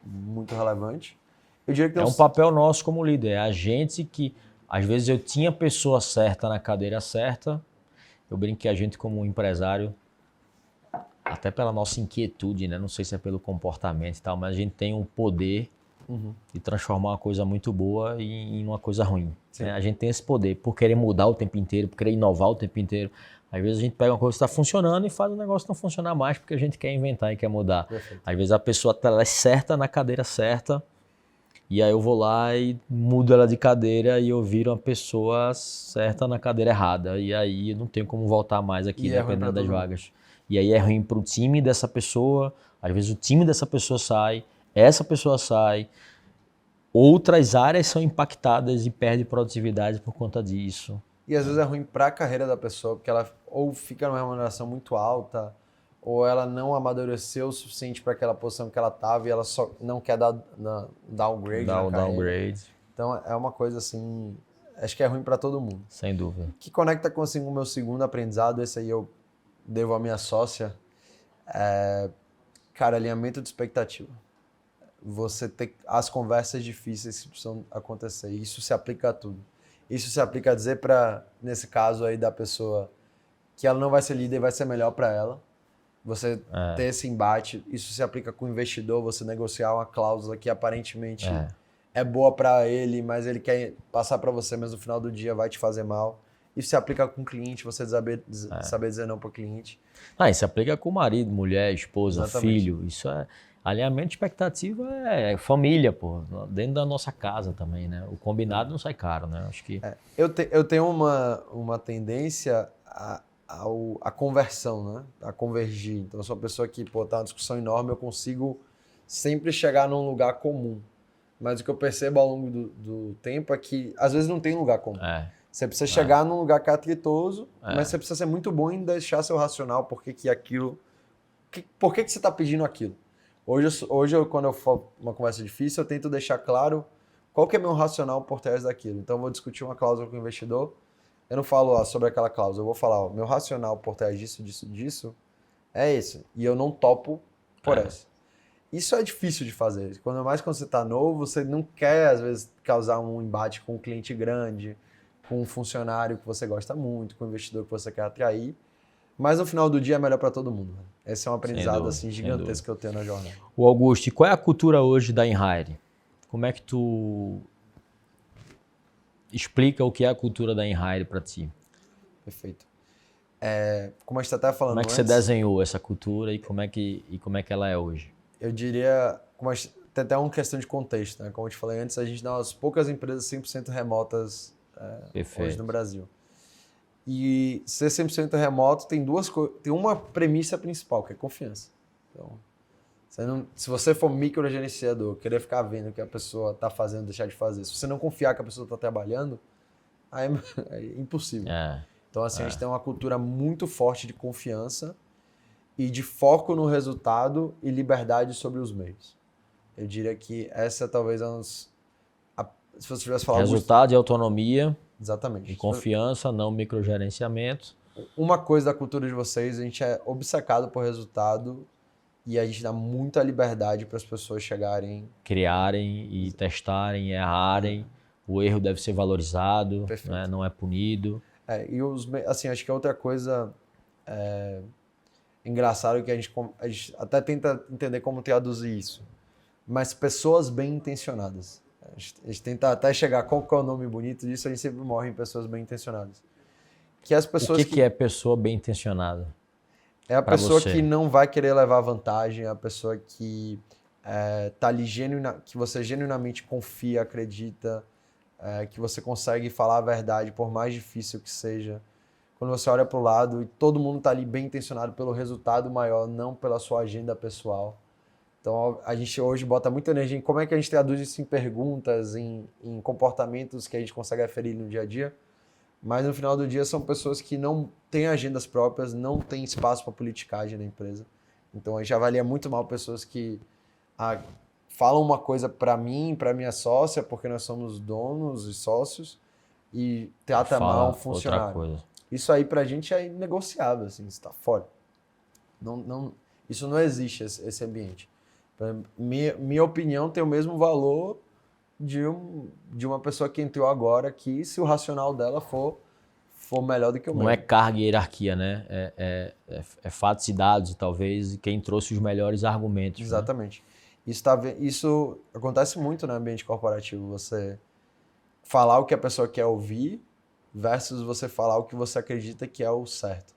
muito relevante. Eu diria que um papel nosso como líder, é a gente que, às vezes eu tinha a pessoa certa na cadeira certa, eu brinco que a gente como empresário, até pela nossa inquietude, né? Não sei se é pelo comportamento e tal, mas a gente tem um poder e transformar uma coisa muito boa em uma coisa ruim. Né? A gente tem esse poder por querer mudar o tempo inteiro, por querer inovar o tempo inteiro. Às vezes a gente pega uma coisa que está funcionando e faz o negócio não funcionar mais porque a gente quer inventar e quer mudar. Perfeito. Às vezes a pessoa ela é certa na cadeira certa e aí eu vou lá e mudo ela de cadeira e eu viro uma pessoa certa na cadeira errada. E aí eu não tenho como voltar mais aqui, dependendo das vagas. E aí é ruim para o time dessa pessoa, às vezes o time dessa pessoa sai, essa pessoa sai, outras áreas são impactadas e perde produtividade por conta disso. E às vezes é ruim para a carreira da pessoa, porque ela ou fica numa remuneração muito alta, ou ela não amadureceu o suficiente para aquela posição que ela estava e ela só não quer dar downgrade na carreira. Downgrade. Então é uma coisa assim, acho que é ruim para todo mundo. Sem dúvida. Que conecta com assim, o meu segundo aprendizado, esse aí eu devo à minha sócia, cara, alinhamento de expectativa. Você ter as conversas difíceis que precisam acontecer. Isso se aplica a tudo. Isso se aplica a dizer para, nesse caso aí da pessoa, que ela não vai ser líder e vai ser melhor para ela. Você ter esse embate. Isso se aplica com o investidor, você negociar uma cláusula que aparentemente é boa para ele, mas ele quer passar para você, mas no final do dia vai te fazer mal. Isso se aplica com o cliente, você saber dizer não para o cliente. Isso se aplica com marido, mulher, esposa, Exatamente. filho. Isso é... Alinhamento de expectativa é família, pô. Dentro da nossa casa também, né? O combinado não sai caro, né? Acho que... Eu tenho uma tendência a conversão, né? A convergir. Então, eu sou uma pessoa que, tá uma discussão enorme, eu consigo sempre chegar num lugar comum. Mas o que eu percebo ao longo do tempo é que, às vezes, não tem lugar comum. Você precisa chegar num lugar catritoso, mas você precisa ser muito bom em deixar seu racional. Por que aquilo... Por que você está pedindo aquilo? Hoje, quando eu falo uma conversa difícil, eu tento deixar claro qual que é meu racional por trás daquilo. Então, eu vou discutir uma cláusula com o investidor, eu não falo sobre aquela cláusula, eu vou falar, meu racional por trás disso é esse. E eu não topo por essa. Isso é difícil de fazer. Quando você está novo, você não quer, às vezes, causar um embate com um cliente grande, com um funcionário que você gosta muito, com um investidor que você quer atrair. Mas no final do dia é melhor para todo mundo. Esse é um aprendizado assim, gigantesco que eu tenho na jornada. O Augusto, e qual é a cultura hoje da Inhire? Como é que tu explica o que é a cultura da Inhire para ti? Perfeito. Como a gente está até falando antes... Como é que você desenhou essa cultura e como é que ela é hoje? Eu diria, tem até uma questão de contexto, né? Como eu te falei antes, a gente dá umas poucas empresas 100% remotas hoje no Brasil. E ser 100% remoto tem uma premissa principal, que é confiança. Então, se você for microgerenciador, querer ficar vendo o que a pessoa está fazendo, deixar de fazer, se você não confiar que a pessoa está trabalhando, aí é impossível. Então, assim, a gente tem uma cultura muito forte de confiança e de foco no resultado e liberdade sobre os meios. Eu diria que essa talvez se você tivesse falado... Resultado e autonomia. Exatamente. E confiança, não microgerenciamento. Uma coisa da cultura de vocês, a gente é obcecado por resultado e a gente dá muita liberdade para as pessoas chegarem... Criarem e testarem, e errarem. O erro deve ser valorizado, né? Não é punido. Assim, acho que é outra coisa engraçada que a gente até tenta entender como traduzir isso. Mas pessoas bem intencionadas. A gente tenta até chegar qual que é o nome bonito disso, a gente sempre morre em pessoas bem intencionadas. Que as pessoas o que é pessoa bem intencionada? É a pessoa que não vai querer levar vantagem, é a pessoa que tá ali que você genuinamente confia, acredita, que você consegue falar a verdade, por mais difícil que seja. Quando você olha para o lado e todo mundo está ali bem intencionado pelo resultado maior, não pela sua agenda pessoal. Então, a gente hoje bota muita energia em como é que a gente traduz isso em perguntas, em comportamentos que a gente consegue aferir no dia a dia. Mas, no final do dia, são pessoas que não têm agendas próprias, não têm espaço para politicagem na empresa. Então, a gente avalia muito mal pessoas que falam uma coisa para mim, para minha sócia, porque nós somos donos e sócios, e trata mal um funcionário. Outra coisa. Isso aí, para a gente, é inegociável, assim, está fora. Isso não existe, esse ambiente. Minha opinião tem o mesmo valor de uma pessoa que entrou agora aqui, se o racional dela for melhor do que o meu. Não é carga e hierarquia, né? É fatos e dados, talvez, e quem trouxe os melhores argumentos. Exatamente. Né? Isso acontece muito no ambiente corporativo, você falar o que a pessoa quer ouvir versus você falar o que você acredita que é o certo.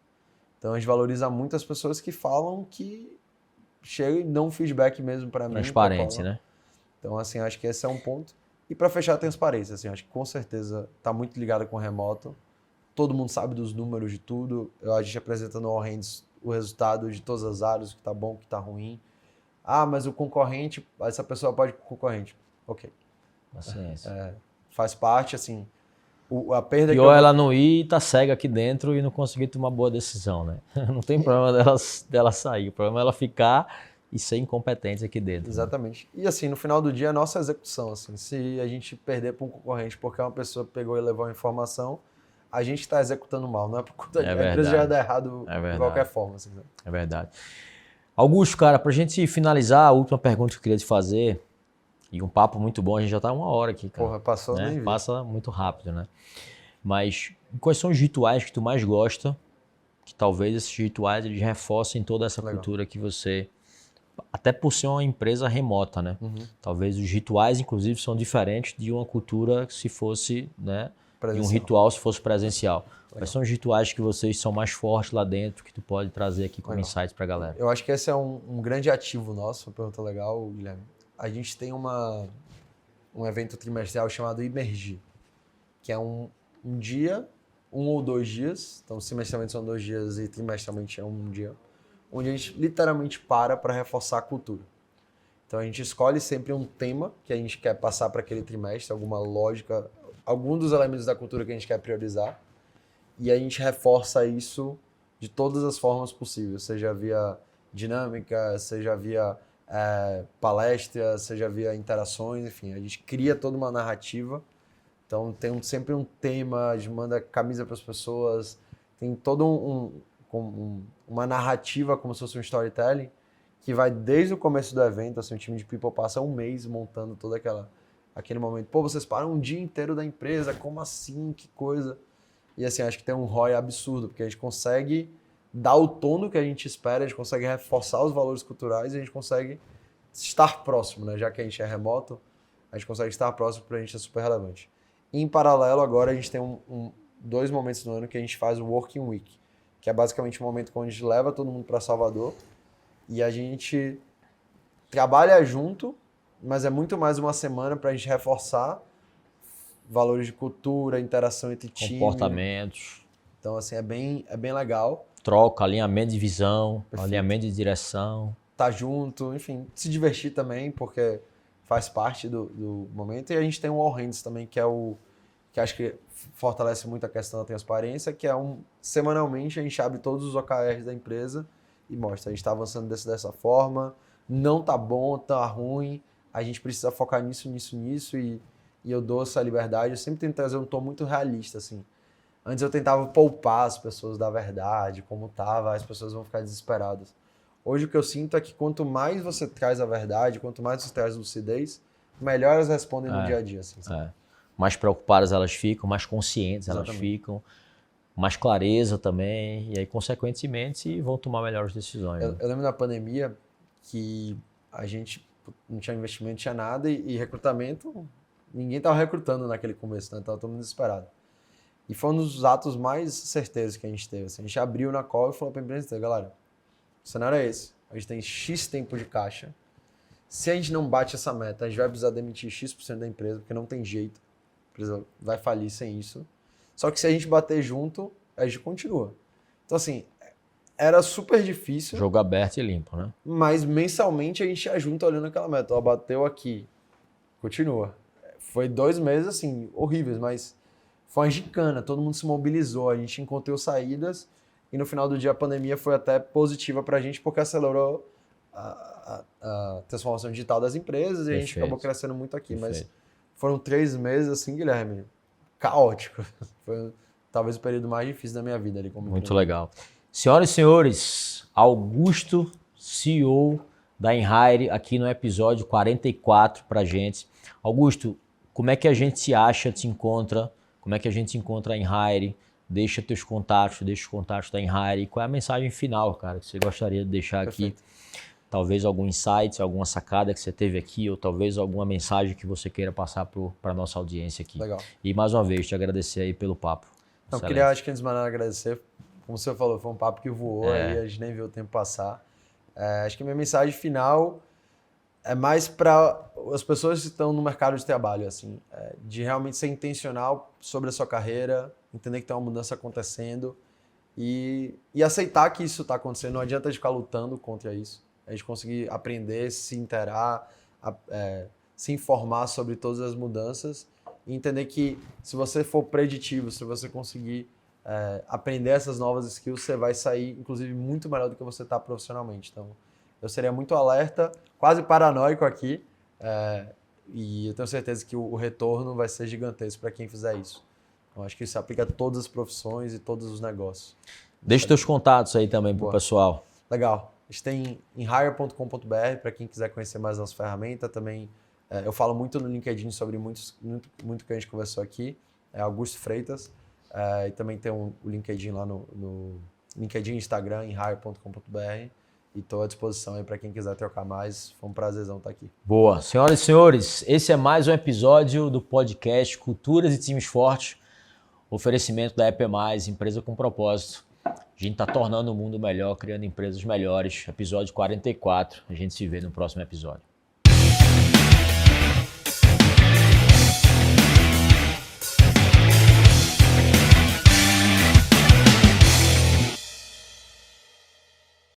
Então a gente valoriza muito as pessoas que falam, que chegam e dão um feedback mesmo para mim. Transparência, né? Então, assim, acho que esse é um ponto. E para fechar a transparência, assim, acho que com certeza está muito ligado com o remoto. Todo mundo sabe dos números de tudo. A gente apresenta no All Hands o resultado de todas as áreas, o que está bom, o que está ruim. Ah, mas o concorrente, essa pessoa pode ir com o concorrente. Ok. Paciência. Faz parte, assim, a perda Pior ela não ir e tá cega aqui dentro e não conseguir tomar boa decisão, né? Não tem problema dela sair, o problema é ela ficar e ser incompetente aqui dentro. Exatamente. Né? E assim, no final do dia, é a nossa execução, assim, se a gente perder para um concorrente porque uma pessoa pegou e levou a informação, a gente está executando mal, não é por conta de a empresa já dar errado de qualquer forma. Assim, né? É verdade. Augusto, cara, pra gente finalizar, a última pergunta que eu queria te fazer, e um papo muito bom, a gente já tá 1 hora aqui, cara. Porra, passou né? nem vi. Passa muito rápido, né? Mas quais são os rituais que tu mais gosta, que talvez esses rituais eles reforcem toda essa cultura que você... Até por ser uma empresa remota, né? Talvez os rituais, inclusive, são diferentes de uma cultura se fosse, né? De um ritual se fosse presencial. Quais são os rituais que vocês são mais fortes lá dentro, que tu pode trazer aqui como insights pra galera? Eu acho que esse é um grande ativo nosso, uma pergunta legal, Guilherme. A gente tem um evento trimestral chamado Imergir, que é um dia, 1 ou 2 dias, então semestralmente são 2 dias e trimestralmente é 1 dia, onde a gente literalmente para reforçar a cultura. Então a gente escolhe sempre um tema que a gente quer passar para aquele trimestre, alguma lógica, algum dos elementos da cultura que a gente quer priorizar, e a gente reforça isso de todas as formas possíveis, seja via dinâmica, seja via palestra, seja via interações, enfim, a gente cria toda uma narrativa. Então tem sempre um tema, a gente manda camisa para as pessoas, tem todo uma narrativa como se fosse um storytelling, que vai desde o começo do evento, assim, o time de people passa 1 mês montando todo aquele momento. Pô, vocês param um dia inteiro da empresa, como assim, que coisa? E assim, acho que tem um ROI absurdo, porque a gente consegue dar o tom que a gente espera, a gente consegue reforçar os valores culturais e a gente consegue estar próximo, né? Já que a gente é remoto, a gente consegue estar próximo, pra gente é super relevante. E, em paralelo, agora a gente tem 2 momentos no ano que a gente faz o Working Week, que é basicamente um momento onde a gente leva todo mundo para Salvador e a gente trabalha junto, mas é muito mais uma semana para a gente reforçar valores de cultura, interação entre time. Comportamentos. Então, assim, é bem legal. Troca, alinhamento de visão, alinhamento de direção. Tá junto, enfim, se divertir também, porque faz parte do momento. E a gente tem o All Hands também, que acho que fortalece muito a questão da transparência, que é semanalmente a gente abre todos os OKRs da empresa e mostra, a gente está avançando dessa forma, não tá bom, tá ruim, a gente precisa focar nisso, e eu dou essa liberdade. Eu sempre tento trazer um tom muito realista, assim. Antes eu tentava poupar as pessoas da verdade, como tava, as pessoas vão ficar desesperadas. Hoje o que eu sinto é que quanto mais você traz a verdade, quanto mais você traz lucidez, melhor elas respondem no dia a dia. Assim, mais preocupadas elas ficam, mais conscientes elas ficam, mais clareza também, e aí, consequentemente, vão tomar melhores decisões. Eu lembro na pandemia que a gente não tinha investimento, não tinha nada, e recrutamento, ninguém estava recrutando naquele começo, né? Tava todo mundo desesperado. E foi um dos atos mais certeiros que a gente teve. Assim, a gente abriu na call e falou para a empresa, galera, o cenário é esse, a gente tem X tempo de caixa, se a gente não bate essa meta, a gente vai precisar demitir X% da empresa, porque não tem jeito, a empresa vai falir sem isso. Só que se a gente bater junto, a gente continua. Então assim, era super difícil. Jogo aberto e limpo, né? Mas mensalmente a gente ia junto olhando aquela meta. Ó, bateu aqui, continua. Foi 2 meses assim, horríveis, mas foi uma gincana, todo mundo se mobilizou, a gente encontrou saídas e no final do dia a pandemia foi até positiva pra gente porque acelerou a transformação digital das empresas e a gente acabou crescendo muito aqui. Mas foram 3 meses assim, Guilherme, caótico. Foi talvez o período mais difícil da minha vida ali. Muito legal. Senhoras e senhores, Augusto, CEO da Inhire, aqui no episódio 44 pra gente. Augusto, como é que a gente se acha, te encontra? Como é que a gente encontra a Inhire? Deixa teus contatos, deixa os contatos da Inhire. Qual é a mensagem final, cara, que você gostaria de deixar aqui? talvez algum insight, alguma sacada que você teve aqui, ou talvez alguma mensagem que você queira passar para a nossa audiência aqui. Legal. E mais uma vez, te agradecer aí pelo papo. Então, queria, acho que antes de mais nada, agradecer. Como você falou, foi um papo que voou aí, a gente nem viu o tempo passar. Acho que a minha mensagem final é mais para as pessoas que estão no mercado de trabalho, assim, de realmente ser intencional sobre a sua carreira, entender que tem uma mudança acontecendo e aceitar que isso está acontecendo. Não adianta a gente ficar lutando contra isso. A gente conseguir aprender, se inteirar, se informar sobre todas as mudanças e entender que se você for preditivo, se você conseguir aprender essas novas skills, você vai sair, inclusive, muito melhor do que você está profissionalmente. Então, eu seria muito alerta, quase paranoico aqui, e eu tenho certeza que o retorno vai ser gigantesco para quem fizer isso. Então, acho que isso aplica a todas as profissões e todos os negócios. Deixa teus contatos aí também para o pessoal. Legal. A gente tem em hire.com.br para quem quiser conhecer mais nossa ferramenta. Também eu falo muito no LinkedIn sobre muito que a gente conversou aqui. É Augusto Freitas. E também tem o LinkedIn lá no LinkedIn, Instagram, em hire.com.br. E estou à disposição aí para quem quiser trocar mais. Foi um prazerzão estar aqui. Boa. Senhoras e senhores, esse é mais um episódio do podcast Culturas e Times Fortes. Oferecimento da EP+, empresa com propósito. A gente está tornando o mundo melhor, criando empresas melhores. Episódio 44. A gente se vê no próximo episódio.